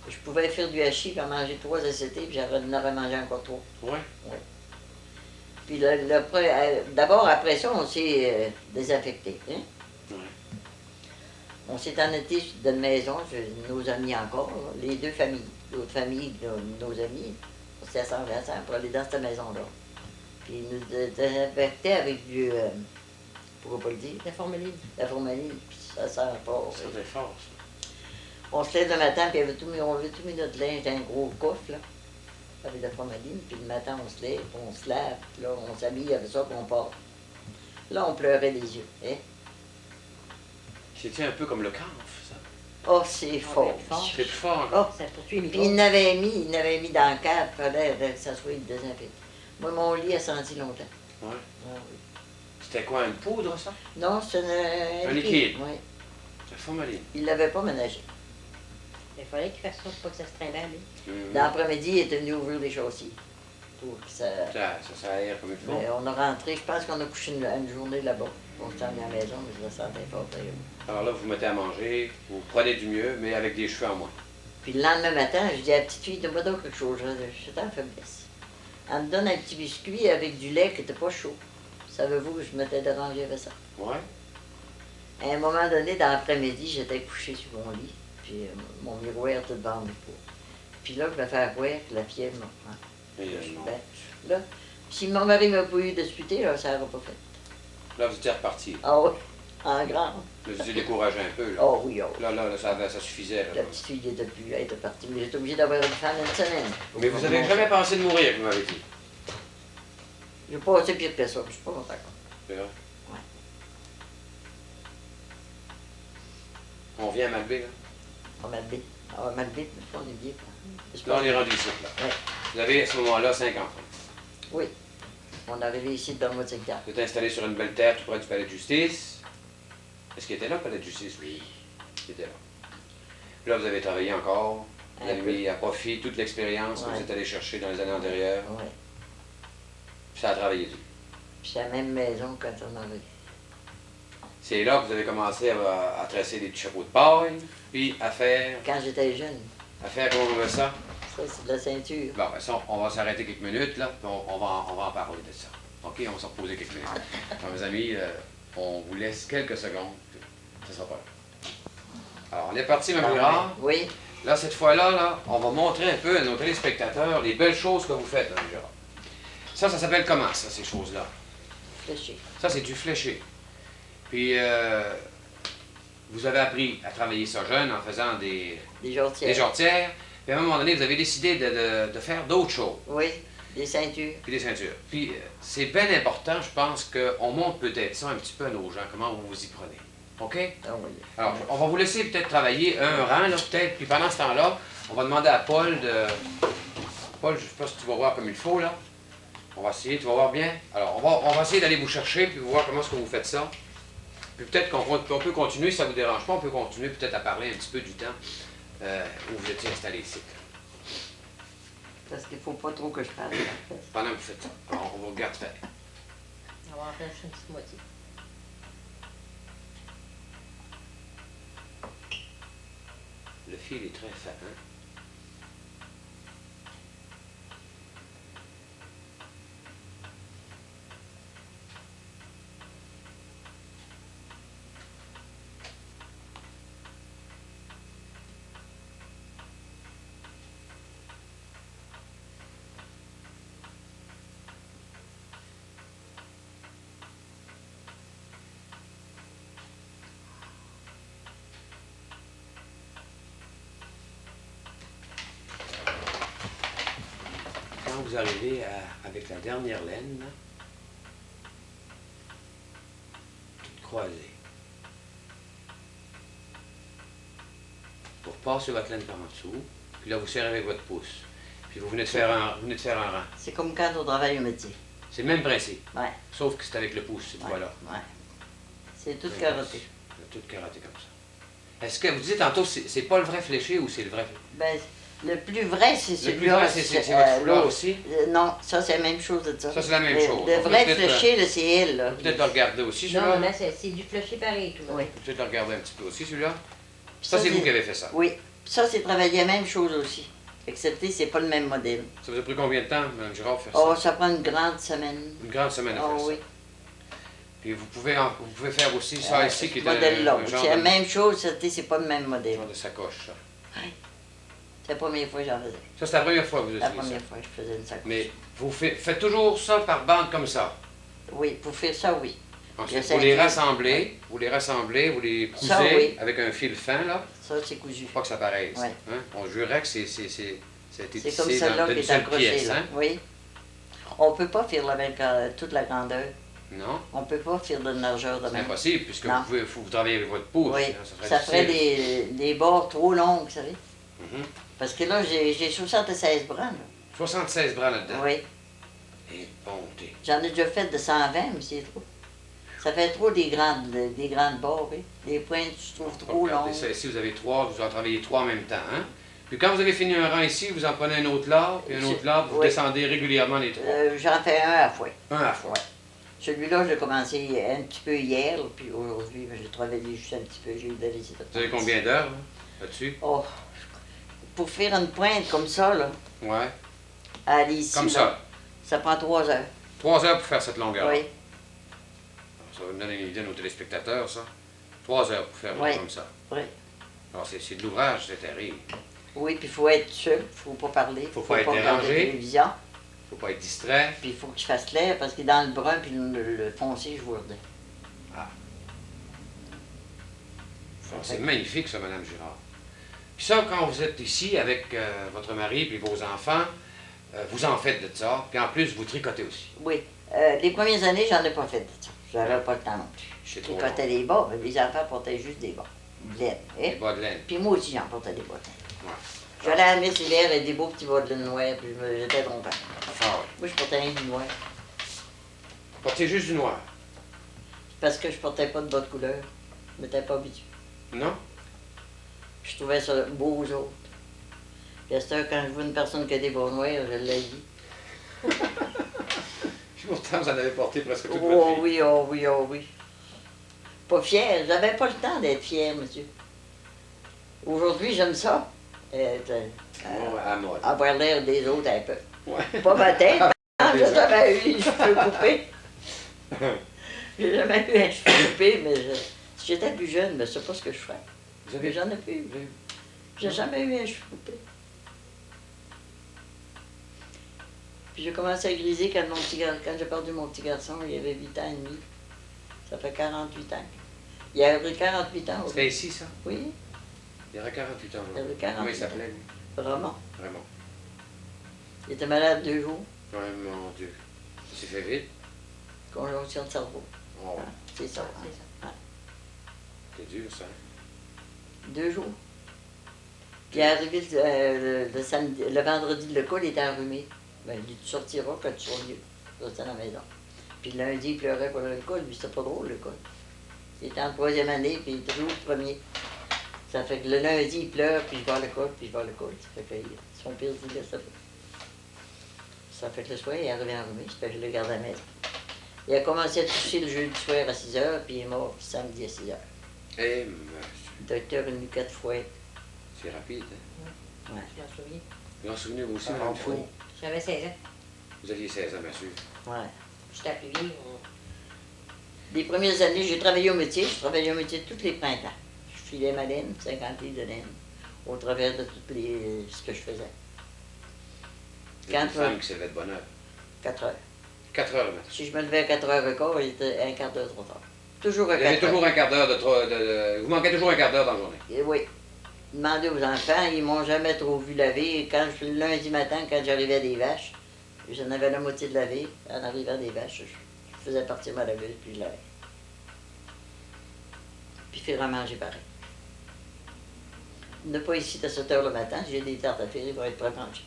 Je pouvais faire du hachis, puis en manger 3 ACT, puis j'en aurais mangé encore 3. Ouais. Puis d'abord, après ça, on s'est désinfecté. Hein? Ouais. On s'est en été dans une maison, nos amis encore, là, les 2 familles. L'autre famille, là, nos amis, on s'est assemblés ensemble pour aller dans cette maison-là. Puis ils nous désinfectaient avec du. Pourquoi pas le dire? La formaline. La formaline, puis ça sent fort. Ça fait fort, ça. On se lève le matin, puis on avait tout mis notre linge dans un gros coffre, là, avec de la formaline. Puis le matin, on se lève, puis on se lave, puis là, on s'habille avec ça, puis on part. Là, on pleurait des yeux. Hein? C'était un peu comme le camp, ça. Oh, c'est Ah, fort. ben, fort. C'est plus fort, là. Oh, Ça poursuit les puis il n'avait mis dans le cadre, il fallait que ça soit désinfecté. Moi, mon lit a senti longtemps. Ouais. Ah, oui. C'était quoi, une poudre, ça? Non, c'est Un liquide. Oui. La formaline. Il ne l'avait pas ménagé. Il fallait qu'il fasse ça pour pas que ça se trimballe, lui. Dans l'après-midi, il était venu ouvrir les chaussées. Pour que ça... Ça aère comme il faut. Mais on a rentré, je pense qu'on a couché une journée là-bas. On s'est emmené à la maison, mais je le sentais fort. Alors là, vous mettez à manger, vous prenez du mieux, mais avec des cheveux en moins. Puis le lendemain matin, je dis à la petite fille, donne-moi donc quelque chose. J'étais en faiblesse. Elle me donne un petit biscuit avec du lait qui n'était pas chaud. Savez-vous que je m'étais dérangé avec ça? Ouais. À un moment donné, dans l'après-midi, j'étais couché sur mon lit, puis mon miroir était devant le pot. Puis là, je me fais voir que la fièvre me prend. Et, non. Ben, là, si mon mari m'a pas eu disputer, là, ça n'aurait pas fait. Là, vous étiez reparti. Ah oui, en grand. Là, vous étiez découragé un peu. Là, Oh oui, oh. là, ça suffisait. Là. La petite fille était plus, elle était partie, mais j'étais obligée d'avoir une femme une semaine. Mais vous n'avez jamais pensé de mourir, vous m'avez dit. J'ai pas assez pire que ça, je suis pas content. C'est vrai? Ouais. On vient à Malbé, là. On m'a dit. On m'a dit, mais on est bien. Là, on est rendu ici, là. Ouais. Vous avez, à ce moment-là, 5 enfants. Oui. On est arrivé ici dans le mois de secteur. Vous êtes installé sur une belle terre tout près du palais de justice. Est-ce qu'il était là, le palais de justice? Oui. qui était là. Là, vous avez travaillé encore. Vous Un avez peu. mis à profit toute l'expérience que Ouais. vous êtes allé chercher dans les années antérieures. Oui. Puis ça a travaillé dur. Puis c'est la même maison quand on avait. C'est là que vous avez commencé à tresser des petits chapeaux de paille, puis à faire, Quand j'étais jeune, comment on veut ça? ça c'est de la ceinture. Bon, ben ça, on va s'arrêter quelques minutes, là, puis on va en parler de ça. OK, on va se reposer quelques minutes. Alors, mes amis, on vous laisse quelques secondes, puis ça sera pas long. Alors, on est parti, Mme Girard. Oui, Là, cette fois-là, là, on va montrer un peu à nos téléspectateurs les belles choses que vous faites, Mme Girard. Ça s'appelle comment, ça, ces choses-là? fléché. Ça, c'est du fléché. Puis, vous avez appris à travailler ça jeune en faisant des Des jortières. Puis, à un moment donné, vous avez décidé de faire d'autres choses, Oui, des ceintures. puis des ceintures. Puis, c'est bien important, je pense, qu'on montre peut-être ça un petit peu à nos gens, comment vous vous y prenez. OK? Ah oui. Alors, on va vous laisser peut-être travailler un rang, là, peut-être. Puis, pendant ce temps-là, on va demander à Paul de... Paul, je ne sais pas si tu vas voir comme il faut, là. On va essayer, tu vas voir bien. Alors, on va essayer d'aller vous chercher, puis voir comment est-ce que vous faites ça. Puis peut-être qu'on peut continuer, si ça ne vous dérange pas, on peut continuer peut-être à parler un petit peu du temps où vous étiez installé ici. Parce qu'il ne faut pas trop que je parle. Pendant que vous faites ça. Alors, on vous regarde faire. On va en faire juste une petite moitié. Le fil est très fin, hein? Quand vous arrivez avec la dernière laine, là, toute croisée, vous repassez votre laine par en dessous, puis là, vous serrez avec votre pouce. Puis vous venez de faire un rang. C'est comme quand on travaille au métier. C'est le même principe, Ouais, sauf que c'est avec le pouce, cette ouais, fois-là. ouais. C'est tout carotté. Tout carotté comme ça. Est-ce que vous dites tantôt, c'est pas le vrai fléché ou c'est le vrai? Ben, le plus vrai, c'est Le celui-là. plus vrai, c'est votre foulard l'autre. aussi? Non, ça, c'est la même chose de ça. Ça, c'est la même Le- chose. Le On peut vrai peut-être, fléché, là, c'est elle, là. Peut-être le regarder aussi, Non, celui-là? mais c'est du fléché pareil, tout le Oui. monde. Peut-être le regarder un petit peu aussi, celui-là? Puis Ça, c'est vous c'est- qui avez fait ça. Oui. Puis ça, c'est travailler la même chose aussi. Excepté, c'est pas le même modèle. Ça vous a pris combien de temps, Mme Girard, faire Oh, ça? ça prend une grande semaine. Une grande semaine à Oh faire oui. ça. Puis vous pouvez faire aussi ça ici, qui est ce modèle-là. un genre C'est la de, même chose, c'est pas le même modèle. genre de sacoche, ça. C'est la première fois que j'en faisais. Ça, c'est la première fois que vous La utilisez ça. première fois que je faisais une sacoche. Mais vous faites toujours ça par bande comme ça. Oui, pour faire ça, oui. Ensuite, Le vous les cinquième. rassemblez, vous les cousez Ça, oui. avec un fil fin, là, Ça, c'est cousu. pour pas que ça paraisse. Ouais. Hein? On jurait que ça a été C'est comme tissé celle-là d'une qui est seule accrochée, pièce, là. hein? Oui. On peut pas faire toute la grandeur. Non? On peut pas faire de largeur de C'est même. impossible, puisque Non. vous travaillez avec votre pouce. Oui, hein, ça ferait des bords trop longs, vous savez. Mhm. Parce que là, j'ai 76 bras, là. 76 bras là-dedans. Oui. Et bonté. J'en ai déjà fait de 120, mais c'est trop. Ça fait trop des grandes bords, oui. Les pointes, je trouve trop Regardez longues. ça ici, vous avez trois, vous en travaillez trois en même temps. Hein? Puis quand vous avez fini un rang ici, vous en prenez un autre là, puis un autre là, vous Oui. descendez régulièrement les trois. J'en fais un à la fois. Un à la fois. Ouais. Celui-là, j'ai commencé un petit peu hier, là, puis aujourd'hui, ben, j'ai travaillé juste un petit peu, j'ai eu de la visite. Vous avez combien d'heures là, là-dessus? Oh, pour faire une pointe comme ça, là, Ouais. à aller ici, Comme là, ça. ça prend 3 heures. 3 heures pour faire cette longueur. Oui, Ça va me donner une idée à nos téléspectateurs, ça. 3 heures pour faire Oui. comme ça. oui. Alors c'est de l'ouvrage, c'est terrible. Oui, puis il faut être seul, il faut pas parler. Faut pas être regarder dérangé. la télévision. Faut pas être distrait. Puis il faut que je fasse clair, parce que dans le brun puis le foncé, je vois rien. C'est magnifique, ça, Mme Girard. Puis ça, quand vous êtes ici avec votre mari puis vos enfants, vous en faites de ça. Puis en plus, vous tricotez aussi. Oui. Les premières années, j'en ai pas fait de ça. J'avais pas le temps non plus. C'est Je trop tricotais les bas, mais les enfants portaient juste des bas. De laine. Les Hein? bas de laine. Puis moi aussi, j'en portais des bas de laine. Ouais. J'allais à la messe l'hiver avec des beaux petits bas de laine noire, puis j'étais content. Ah ouais. Moi, je portais rien du noir. Portez juste du noir. Parce que je portais pas de bas de couleur. Je m'étais pas habituée. Non? Je trouvais ça beau aux autres. Puis à cette heure, quand je vois une personne qui a des bras noirs, je l'ai dit. Puis pourtant, vous en avez porté presque toute votre Oh vie. oui, oh oui, oh oui. Pas fière. J'avais pas le temps d'être fière, monsieur. Aujourd'hui, j'aime ça. Bon, à mode. Avoir l'air des autres un peu. Ouais. Pas ma tête, mais Des j'ai jamais eu les cheveux coupés. J'ai jamais eu un cheveu coupé, mais si j'étais plus jeune, je ne sais pas ce que je ferais. Vous Mais avez... j'en ai plus eu. J'ai jamais eu un cheveu coupé. Puis j'ai commencé à griser quand, quand j'ai perdu mon petit garçon, il avait 8 ans et demi. Ça fait 48 ans. Il avait 48 ans. C'était ici, ça? Oui, Il y aurait 48 ans. il avait Là. 48 Comment il ans. s'appelait, lui? Vraiment. Vraiment. Il était malade 2 jours, Ouais, mon Dieu. Ça s'est fait vite. conjonction de cerveau. Oh, Ah, c'est ça. C'est ça. c'est dur, ça. 2 jours. Puis il est arrivé le samedi, le vendredi, le col était enrhumé. Ben, il dit, tu sortiras quand tu seras mieux. Rester à la maison. Puis le lundi, il pleurait pour le col, puis c'était pas drôle, le col. Il était en 3e année, puis il était toujours le premier. Ça fait que le lundi, il pleure, puis je vais à l'école, puis je vais à l'école. Ça fait que son père dit, laisse ça. Ça fait que le soir, il est arrivé enrhumé, ça fait que je le garde à la maison. Il a commencé à toucher le jeudi soir à 6 h, puis il est mort samedi à 6 h. Eh, monsieur. Le docteur est venu 4 fois. C'est rapide, hein? Je m'en souviens. Vous en souvenez, vous aussi, Ah, Madame oui. Dufour? J'avais 16 ans. Vous aviez 16 ans, bien sûr. Ouais. J'étais plus vieille. Les premières années, j'ai travaillé au métier. Je travaillais au métier tous les printemps. Je filais ma laine, 50 livres de laine, au travers de tout ce que je faisais. Vous êtes une Quand, femme qui s'est levée de bonne heure. 4 heures. 4 heures le matin. Si je me levais à 4h15, il était un quart d'heure trop tard. Toujours à Vous avez 4 heures. toujours un quart d'heure Vous manquez toujours un quart d'heure dans la journée. Et oui. Demandez aux enfants, ils m'ont jamais trop vu laver. Et quand le lundi matin, quand j'arrivais des vaches, j'en avais la moitié de laver. En arrivant des vaches, je faisais partir ma laveuse, puis je lavais. Puis faire à manger pareil. Ne pas ici à 7 h le matin, j'ai des tartes à faire, ils vont être prêts à manger.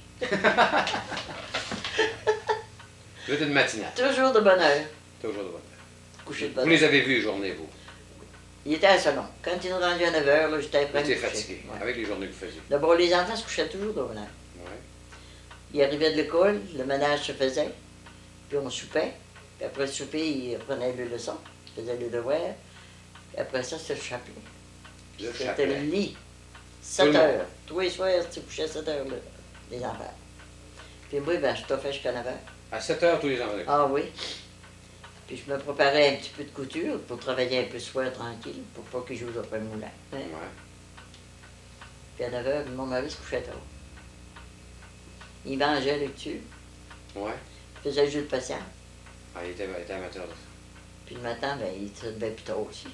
Vous êtes une matinale. Toujours de bonne heure. Toujours de bonne heure. Coucher de Vous bonne les heure. avez vus, journée, vous. Il était à salon. Quand il est rendu à 9 h, j'étais Vous prêt à me étiez coucher. fatigué, Ouais. avec les journées que vous faisiez. D'abord, les enfants se couchaient toujours de bonne heure. Ouais. Il arrivait de l'école, le ménage se faisait, puis on soupait. Puis après le souper, il reprenait le leçon, il faisait le devoir. Puis après ça, c'était le chapelet. Le C'était chapelet. le lit. Tout 7 le monde. heures. Tous les soirs, tu couchais à 7 heures, là, les enfants. Puis moi, ben, je t'offrais jusqu'à 9 heures. À 7 heures, tous les enfants. Ah oui. Puis je me préparais un petit peu de couture pour travailler un peu le soir tranquille, pour pas qu'ils jouent après le moulin. Hein? Ouais. Puis à 9 heures, mon mari se couchait tard. Il mangeait la lecture, Ouais. il faisait le jeu de patience. Ah, il était amateur de ça. Puis le matin, ben, il se levait plus tard aussi.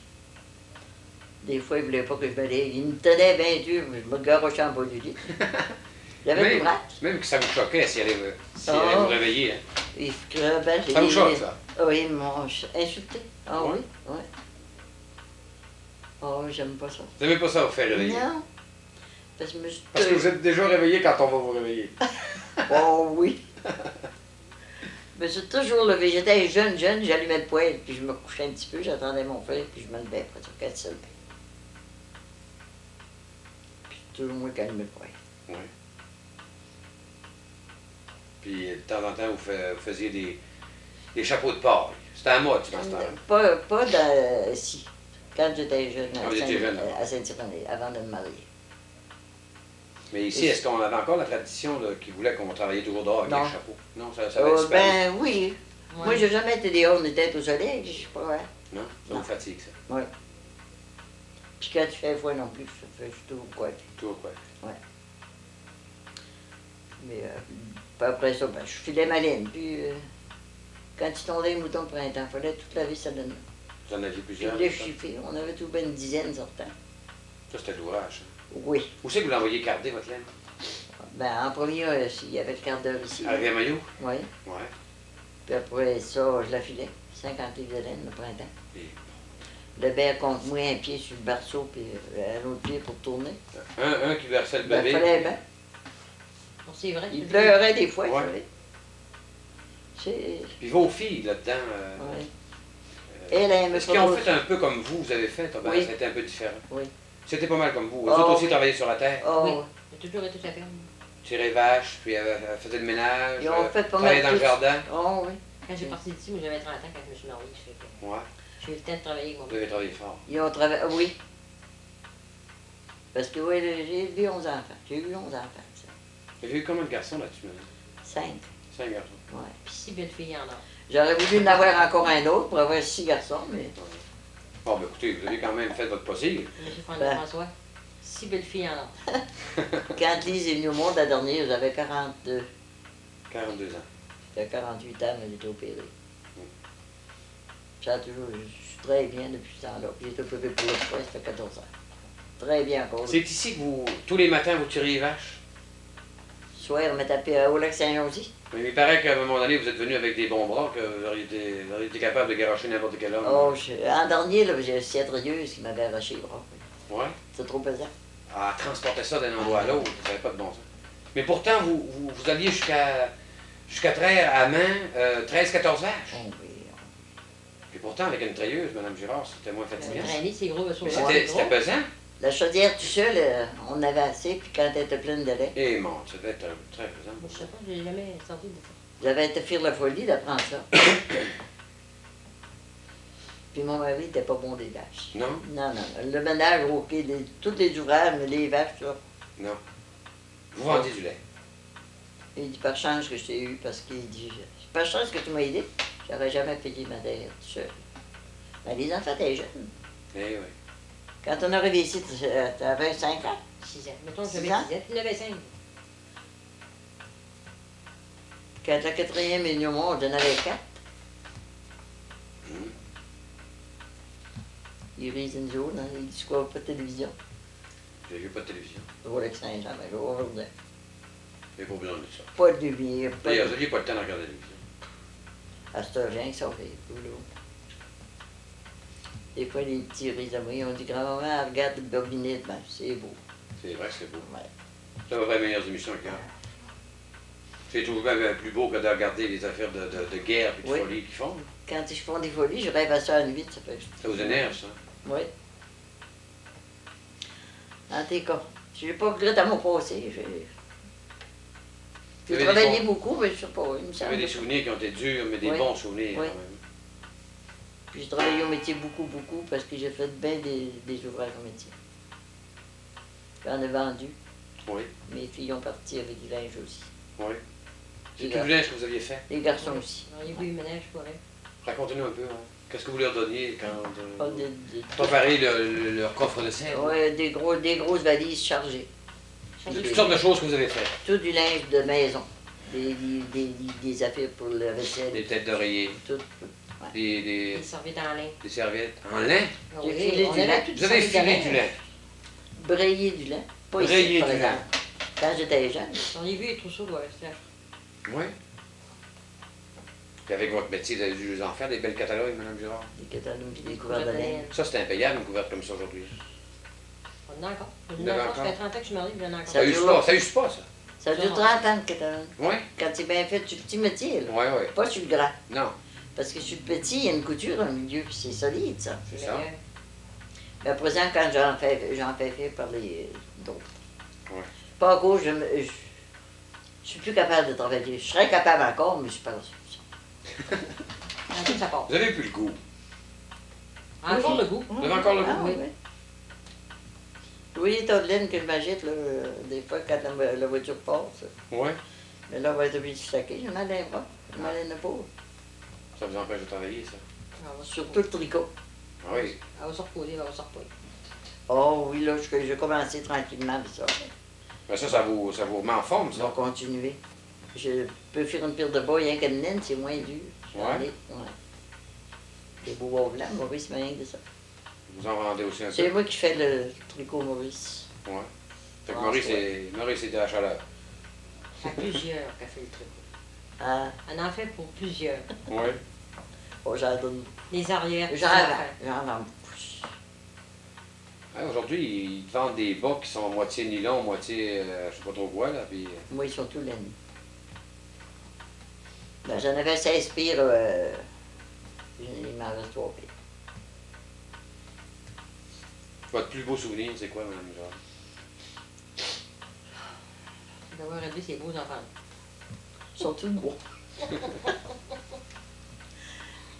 Des fois, il voulait pas que je me lève. Il me tenait bien dur, mais je me garochais en bas du lit. J'avais Même- du bras. Même que ça vous choquait si elle allait, Ah. vous réveiller. Hein. Il crevait. Ça vous choque, ça? Oui, ils m'ont insulté. Ah Ouais. oui, oui. Oh, j'aime pas ça. Vous n'aimez pas ça vous faire réveiller? Non. Parce que je me suis Parce que vous êtes déjà réveillé quand on va vous réveiller. Oh oui. Je me suis toujours levé. J'étais jeune, j'allumais le poêle, puis je me couchais un petit peu, j'attendais mon frère, puis je me levais après ça, quand il se levait. Puis toujours moi qui allumais le poêle. Oui. Puis de temps en temps, vous faisiez des chapeaux de paille. C'était à mode, tu penses, Pas dans, si. Quand j'étais jeune, Quand vous étiez jeune, à Saint-Irénée, avant de me marier. Mais ici, est-ce qu'on avait encore la tradition là, qui voulait qu'on travaillait toujours dehors avec Non. les chapeaux? Non, ça avait disparu. Ben oui. Ouais. Moi, j'ai jamais été dehors, on était au soleil, je sais pas. Hein. Non? Ça Non. vous fatigue, ça. Oui. Puis quand tu fais froid non plus, je suis toujours coiffé. Toujours quoi? Mais puis après ça, ben, je filais ma laine. Puis quand il tombait les moutons de printemps, il fallait toute la vie ça donne. Vous en aviez Puis plusieurs? les ça? chiffres, on avait tout bien une dizaine sortant. Ça, c'était de l'ouvrage. Oui. Où c'est que vous l'envoyez garder, votre laine? Ben, en premier, il y avait le quart d'heure ici. À Rivière-Maillot? Oui. Ouais. Puis après ça, je la filais. 50 livres de laine le printemps. Et Le bear contre moi, un pied sur le berceau, puis un autre pied pour tourner. un qui versait le Ben, bébé. fallait bien. Bon, c'est vrai. Il pleurait des fois, Ouais. vous savez. C'est. Puis vos filles, là-dedans, Ouais. Elle aimait est-ce pas qu'ils ont trop fait un peu comme vous avez fait? Ah, ben, Oui. c'était un peu différent. Oui. C'était pas mal comme vous. Vous Oh, autres aussi oui. travaillé sur la terre. Oh, Oui, j'ai toujours été sa ferme. Tirer vaches, puis faisait le ménage. Ils ont fait pas travaillait mal dans le tout. jardin. Oh, oui. Quand j'ai parti d'ici, moi j'avais 30 ans quand je me suis mariée. Fait que Ouais. j'ai eu le temps de travailler avec mon Vous avez travaillé fort. Ils ont travaillé. Oui. Parce que, oui, j'ai élevé 11 enfants. J'ai eu 11 enfants, ça. Vous avez eu combien de garçons là-dessus, maintenant? 5. 5 garçons. Ouais. Puis 6 belles filles en or. J'aurais voulu en avoir encore un autre pour avoir 6 garçons, mais. Bon, ben écoutez, vous avez quand même fait votre possible. Monsieur Ben. François, 6 belles filles en or. Quand Lise est venue au monde la dernière, j'avais 42. 42 ans. J'avais 48 ans, mais j'étais opérée. Ça a toujours. Je suis très bien depuis ce temps-là. Puis j'ai été opérée pour le foie, ça fait 14 ans. Très bien encore. C'est ici que vous, tous les matins, vous tiriez les vaches? Ce soir, on m'a tapé au lac Saint-Josy. Mais il paraît qu'à un moment donné, vous êtes venu avec des bons bras, que vous auriez été capable de garocher n'importe quel homme. Oh, en dernier, là, j'ai une ciatrieuse qui m'avait arraché les bras. Ouais. C'est trop pesant. À transporter ça d'un endroit à l'autre, ça n'avait pas de bon sens. Mais pourtant, vous alliez jusqu'à traire à main 13-14 vaches. Oh, oui. Puis pourtant, avec une trailleuse, Mme Girard, c'était moins fatigant. Traîner, c'est gros, Mais ça. c'était pesant. La chaudière tout seul, on avait assez, puis quand elle était pleine de lait, Et mon, ça devait être très pesant. Je sais pas, j'ai jamais sorti de ça. j'avais été faire la folie d'apprendre ça. Puis mon mari n'était pas bon des vaches. Non? Non, non. Le ménage, OK, tous les ouvrages, mais les vaches, ça. Non. Vous vendiez du lait. Il dit, par chance que je t'ai eu, parce qu'il dit, par chance que tu m'as aidé, j'aurais jamais payé ma terre tout seul. Ben, les enfants étaient jeunes. Eh oui. Quand on est arrivé ici, tu avais 5 ans. 6 ans. Mettons que 6 j'avais ans? 6 ans, puis il avait 5. Quand la quatrième est venue au monde, j'en avais 4. Il rit une jour, hein, il dit quoi, pas de télévision. J'ai vu pas de télévision. Je vois avec 5 ans, mais je vois aujourd'hui. J'ai pas besoin de ça. Pas de lumière, pas D'ailleurs, de... vous n'aviez pas le temps de regarder la télévision. À cette heure, rien que ça fait boulot. Des fois, les petits rient à moi, on dit, grand-maman, regarde le bobinette, ben, c'est beau. C'est vrai que c'est beau. Ouais. C'est à peu près les meilleures émissions qu'il y a. C'est toujours bien plus beau que de regarder les affaires de guerre et de Oui. folie qu'ils font. Quand ils font des folies, je rêve à ça à nuit, ça fait... Ça vous énerve, ça. Oui. En tout cas, je n'ai pas regretté à mon passé. Vous J'ai avez travaillé des beaucoup, mais je ne sais pas, il me Vous avez des semble. souvenirs qui ont été durs, mais des Oui. bons souvenirs Oui. quand même. Puis j'ai travaillé au métier beaucoup, beaucoup, parce que j'ai fait bien des ouvrages au métier. J'en ai vendu. Oui, Mes filles ont parti avec du linge aussi. oui. C'est Les tout le linge que vous aviez fait. Les garçons aussi. Il y a eu du ménage pour elle. Racontez-nous un peu. Hein. Qu'est-ce que vous leur donniez quand Pas préparez leur coffre de sel? ouais, des grosses valises chargées. Toutes sortes de choses que vous avez faites. Tout du linge de maison. Des affaires pour la vaisselle. Des têtes d'oreiller, Tout. des Il servait dans lin. serviettes. En lin? J'ai filé On du avait lin. tout Vous avez filé du lin. Brailler du lin. Pas ici, Brailler par du exemple. Quand j'étais jeune. On a vu les trousseaux, ouais, c'est affreux. Oui. Puis avec votre métier, vous avez dû en faire des belles catalogues, Mme Girard. Des catalogues et des couvertes couverts de de laine. laine. Ça, c'est impayable, une couverte comme ça aujourd'hui. On en a encore. Vous On en l'avez a encore. Ça encore? fait 30 ans que je suis mariée, puis j'en ai encore. Ça use pas, ça use pas, ça. Ça dure 30 ans le catalogue. Oui? Quand c'est bien fait, sur le petit métier, là. Oui, oui. Pas sur le grand. Non, Parce que sur le petit, il y a une couture dans le milieu, puis c'est solide, ça. c'est ça. Mais à présent, quand j'en fais faire par les d'autres. Ouais. Pas à cause, je suis plus capable de travailler. Je serais capable encore, mais je suis pas là. En tout, ça part. Vous avez plus le goût. Encore le goût. Vous avez encore le Ah, goût? oui, oui. Oui, les tas de laine que je m'agite, là, des fois, quand la voiture passe. Oui. Mais là, on va être obligé de saquer. Je m'en lève pas. Je m'en lève pas. Ça vous empêche de travailler, ça. On va se Surtout reposer. le tricot. Ah oui. Elle va se reposer, elle va se reposer. Oh oui, là, j'ai commencé tranquillement avec ça. Mais ça vous remet en forme, On va ça. continuer. Je peux faire une pire de bas, rien qu'une laine, c'est moins dur. J'en Ouais. ai, ouais. Des beaux bas blancs, Maurice m'a rien que ça. Vous en vendez aussi un peu. C'est moi qui fais le tricot Maurice. Ouais. Fait que Ah, Maurice est à la chaleur. À plusieurs qu'elle fait le truc. Ah, Elle en fait pour plusieurs. Oui. oh, j'en donne. Les arrières, J'en vends beaucoup. Ouais, aujourd'hui, ils te vendent des bas qui sont moitié nylon, moitié je sais pas trop quoi, là. Puis, Moi, ils sont tous laine. Ben, j'en avais 16 pires. Il m'en reste 3 pires. Votre plus beau souvenir, c'est quoi, Mme Girard? D'avoir élevé ces beaux enfants. Ils sont tous beaux.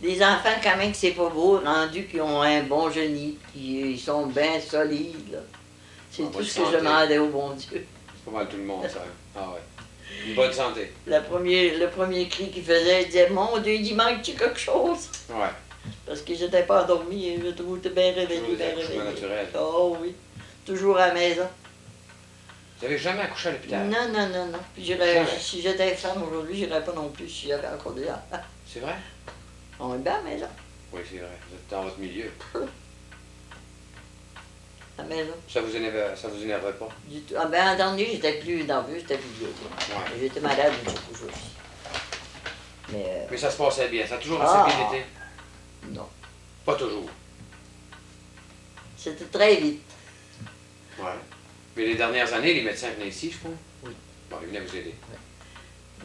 Des enfants, quand même, que c'est pas beau, rendus qui ont un bon génie, qui ils sont bien solides, là. C'est En tout bonne ce que je santé. demandais au bon Dieu. C'est pas mal tout le monde, ça. Ah ouais. Une bonne santé. Le premier cri qu'il faisait, il disait, mon Dieu, il manque-tu quelque chose? Ouais. Parce que j'étais pas endormie, je trouvais bien réveillée, Toujours des bien accouchements réveillée. naturels. Oh oui, toujours à la maison. Vous n'avez jamais accouché à l'hôpital? Non, non, non, non. Puis Jamais. si j'étais femme aujourd'hui, j'irais pas non plus si j'avais encore des enfants. C'est vrai? On est bien à la maison. Oui, c'est vrai. Vous êtes dans votre milieu. À la maison. Ça vous énerverait pas? Du tout. Ah ben, en dernier, j'étais plus nerveuse, j'étais plus vieille. Ouais. J'étais malade beaucoup aussi. Mais Mais ça se passait bien. Ça a toujours Ah. assez bien été? non. Pas toujours. C'était très vite. Ouais. Mais les dernières années, les médecins venaient ici, je crois? Oui. Bon, ils venaient vous aider.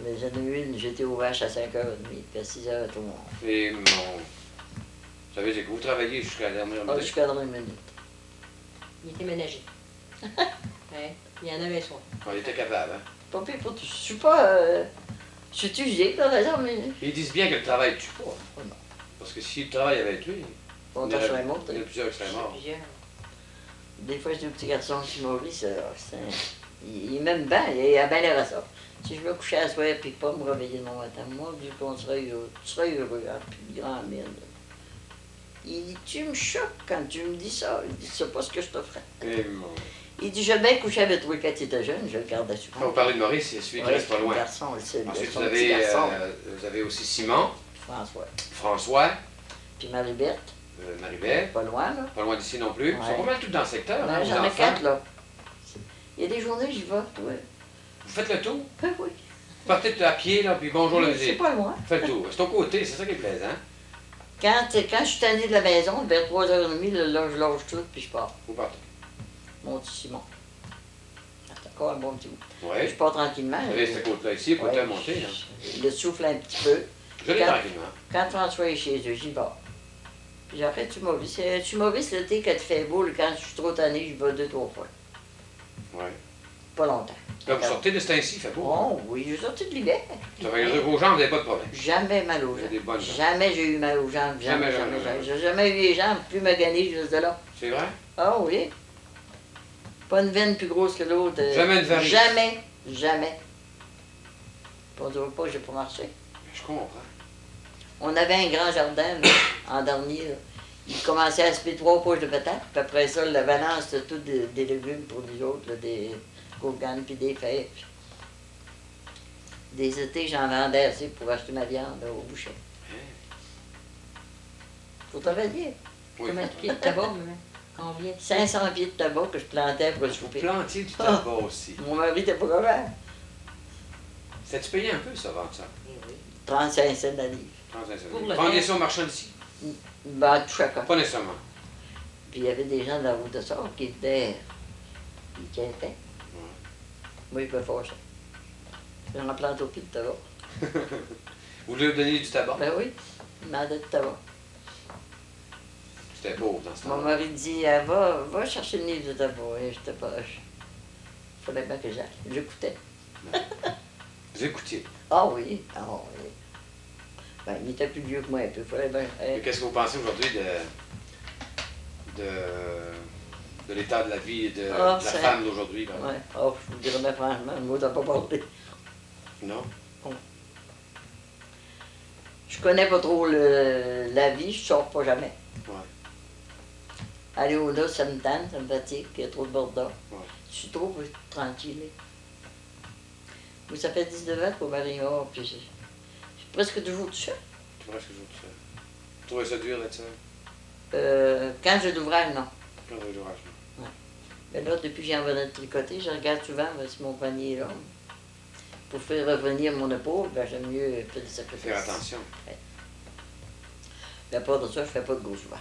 Mais j'en ai eu une, j'étais au vache à 5h30, puis à 6h tout le monde. Et mon... Vous savez, c'est que vous travaillez jusqu'à la dernière Ah, minute. jusqu'à dans une minute. Il était ménager. Ouais, il en avait soin. On était capable, hein? Pas pire pour tout. Je suis pas. Je suis usée, par exemple, mais. Ils disent bien que le travail ne tue pas. Oh non. Parce que si le travail avait tué, On il y t'en aurait- serait il y morte. en a plusieurs qui seraient morts. Plusieurs. Des fois, je dis au petit garçon qui Maurice, il m'aime bien, il a bien l'air à ça. Si je me couchais à soir et pas me réveiller demain matin, moi, vu qu'on serait heureux, tu serais heureux, hein, puis grand merde. Il dit, tu me choques quand tu me dis ça. Il dit, c'est pas ce que je t'offrais. Et mon... Il dit, j'ai bien couché avec toi quand tu étais jeune, je le gardais souvent. Quand vous parlez de Maurice, c'est celui qui Ouais, reste pas le loin. garçon, c'est Ensuite, son vous petit garçon, vous avez aussi Simon, François. François, Puis Marie-Berthe, Marie-Belle, pas loin, là. pas loin d'ici non plus. Ils sont Ouais. pas mal tous dans le secteur, hein, Ouais, vos j'en ai enfants. 4, là. Il y a des journées, j'y vais, ouais. Vous faites le tour. Ben oui. Vous partez à pied, là, puis bonjour la C'est visite. pas loin. Faites le tour. C'est au côté, c'est ça qui est plaisant. Quand je suis tannée de la maison, vers 3h30, là, je lâche tout, puis je pars. Vous partez. Mon petit Simon. C'est encore un bon petit bout. Oui. Je pars tranquillement. Vous avez cette côte-là ici, côté Ouais, à monter, là. Le souffle un petit peu. Je l'ai Quand- tranquillement. Quand François est chez eux, j'y vais. Puis après, tu Maurice. Tu Maurice, l'été, quand il fait beau, là, quand je suis trop tannée, je vais 2-3 fois. Oui. Pas longtemps. Là, vous sortez de ce temps-ci, il fait beau. hein? Oh oui, j'ai sorti de l'hiver. Ça veut dire qu'aux jambes, vous n'avez pas de problème. Jamais mal aux Vous avez jambes. des bonnes jambes. Jamais j'ai eu mal aux jambes. Jamais, Jamais, jamais, jamais, jamais. jamais. J'ai jamais eu les jambes plus maganées juste de là. C'est vrai? Ah oui. Pas une veine plus grosse que l'autre. Jamais de varice. Jamais, jamais. Puis on dirait pas que j'ai pas marché. Je comprends. On avait un grand jardin, là, en dernier. Là. Il commençait à aspirer 3 poches de patates, puis après ça, la balance, c'était tout des légumes pour les autres, là, des courganes puis des fèves. Des étés, j'en vendais assez pour acheter ma viande là, au boucher. Faut travailler. Oui. Combien de pieds de tabac, maman? Combien de 500 pieds de tabac que je plantais pour le Vous souper. plantiez du tabac aussi. Mon mari était pas capable. Ça-tu payé un peu, ça, vendre ça? Eh oui. 35 cents la livre. 35 cents. Pour le Vendez reste. ça aux marchands d'ici? Ben, tout chacun. Pas nécessairement. Puis il y avait des gens de la route de sort qui étaient. Ils quêtaient. Moi, ils peuvent faire ça. J'en plante au pied de tabac. Vous voulez lui donner du tabac? Ben oui, il demandait de tabac. C'était pauvre dans ce Mon temps-là. mari dit, ah, va chercher une livre de tabac. Et j'étais pas. Fallait bien que j'aille. J'écoutais. Vous écoutiez. Ah oui, ah oui. Ben, il était plus vieux que moi un peu. Fallait bien. Et qu'est-ce que vous pensez aujourd'hui de l'état de la vie et de Ah, la c'est- femme d'aujourd'hui? par Ouais. exemple? Oh, je vous dirais bien franchement, le mot n'a pas parlé. Non? Je connais pas trop la vie, je sors pas jamais. Ouais. Aller au là, ça me tente, ça me fatigue, il y a trop de bordeaux. Ouais. Je suis trop tranquille. Moi, ça fait 19 ans qu'au Marignan, puis je suis presque toujours tout seul. C'est vrai ce que je veux tout ça. Vous trouvez ça dur d'être seul? Quand j'ai l'ouvrage, non. Quand vous avez l'orage, non? Mais là, depuis que j'ai envie de tricoter, je regarde souvent si mon panier est là. Pour faire revenir mon épaule, ben, j'aime mieux faire des sacrifices. Faire attention. Mais à part de ça, je fais pas de gros ouvrage.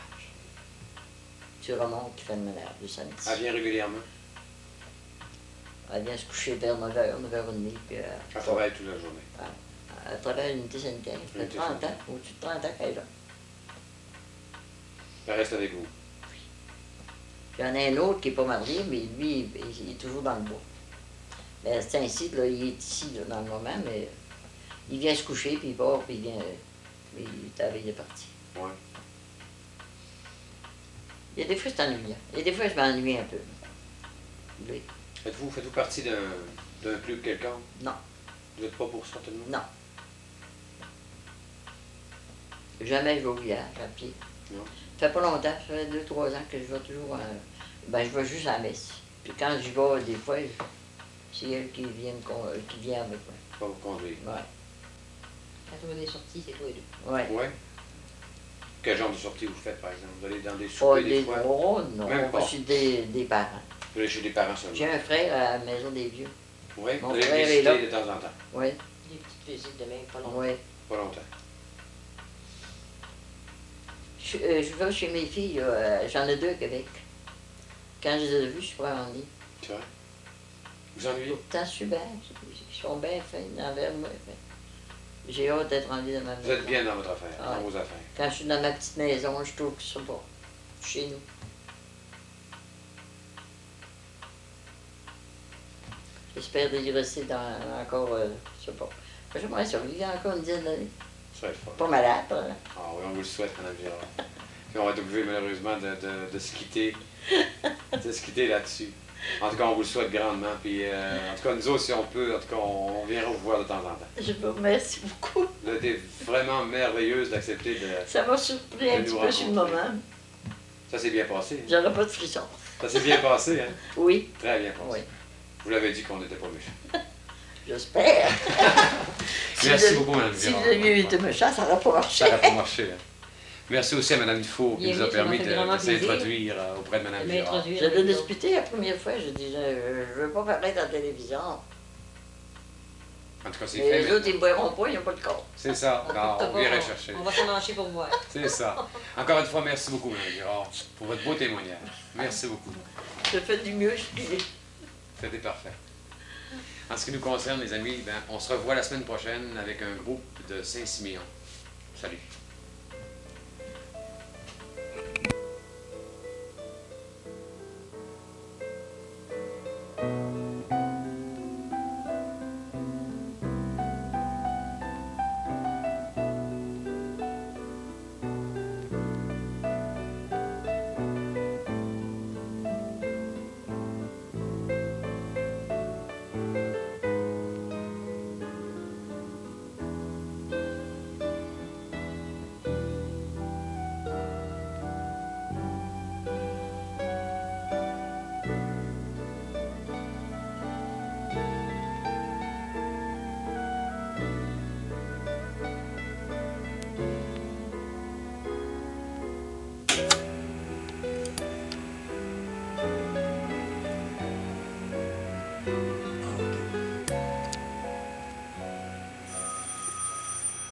Tu remontes, tu fais le ménage le samedi. Elle vient régulièrement. Elle vient se coucher vers 9h, 9h30, puis Elle travaille toute la journée. elle travaille à l'unité sanitaire. Ça fait Unité 30 ans, sanitaire. au-dessus de 30 ans qu'elle est là. Elle reste avec vous. Puis il y en a un autre qui n'est pas marié, mais lui, il est toujours dans le bois. Mais c'est ainsi, là, il est ici là, dans le moment, mais il vient se coucher, puis il part, puis il vient. Il est à la veille de partir. Ouais. Il y a des fois, c'est ennuyant. Et des fois, je m'ennuie un peu. Oui. Faites-vous partie d'un club quelconque? Non, Vous n'êtes pas pour ça, tout le monde? non. Jamais je vais au village à pied. Non. Ça fait pas longtemps, ça fait 2-3 ans que je vais toujours. Ben, je vais juste à la messe. Puis quand j'y vais, des fois, c'est elle qui vient avec moi. Pas vous conduire. Ouais. Quand on a des sorties, c'est toi et deux. Ouais. Ouais. Quel genre de sortie vous faites, par exemple? Vous allez dans des Pas soupers des des fois? gros, non. Même On va pas. chez des parents. Vous allez chez des parents seulement? J'ai un frère à la maison des vieux. Oui, Mon vous allez frère est visiter là. de temps en temps. Oui, Des petites visites de même, pas longtemps. oui. Pas longtemps. Je vais chez mes filles, j'en ai 2 à Québec. Quand je les ai vues, je suis pas en ligne. Tu vois? Vous ennuyez? Pourtant, je suis bien. Ils sont bien fins envers moi. J'ai hâte d'être en vie dans ma maison. Vous êtes bien dans votre affaire, Ah dans ouais. vos affaires. Quand je suis dans ma petite maison, je trouve que c'est bon. Chez nous. J'espère d'y rester encore, je sais pas. J'aimerais ça vivre encore une dizaine d'années. Ça va être fort. Pas malade, hein. Ah oui, on vous le souhaite, Mme Girard. Puis on va être obligé, malheureusement, de se quitter. De se quitter là-dessus. En tout cas, on vous le souhaite grandement. Puis, en tout cas, nous autres, si on peut, en tout cas, on viendra vous voir de temps en temps. Je vous remercie beaucoup. Vous avez été vraiment merveilleuse d'accepter de... Ça m'a surpris un De petit nous peu sur le rencontrer. moment. Ça s'est bien passé. hein? J'aurais pas de frisson. Ça s'est bien passé, hein? Oui, Très bien passé. oui. Vous l'avez dit qu'on n'était pas méchants. J'espère. Merci beaucoup, Mme Si Girard. vous aviez été méchant, ça n'aurait pas marché. Ça n'aurait pas marché. Hein? Merci aussi à Mme Dufour qui nous a Bienvenue, ça permis m'a fait grandement de s'introduire auprès de Mme Girard. M'introduire. Je l'ai disputé la première fois, je dis, je veux pas paraître à la télévision. En tout cas, c'est Mais fait. les maintenant. autres, ils ne boiront pas, ils n'ont pas de corps. C'est ça. Non, on vient rechercher. On va s'en lâcher pour voir. C'est ça. Encore une fois, merci beaucoup, Mme Girard, pour votre beau témoignage. Merci beaucoup. Je fais du mieux, je dis. C'était parfait. En ce qui nous concerne, les amis, ben, on se revoit la semaine prochaine avec un groupe de Saint-Siméon. Salut.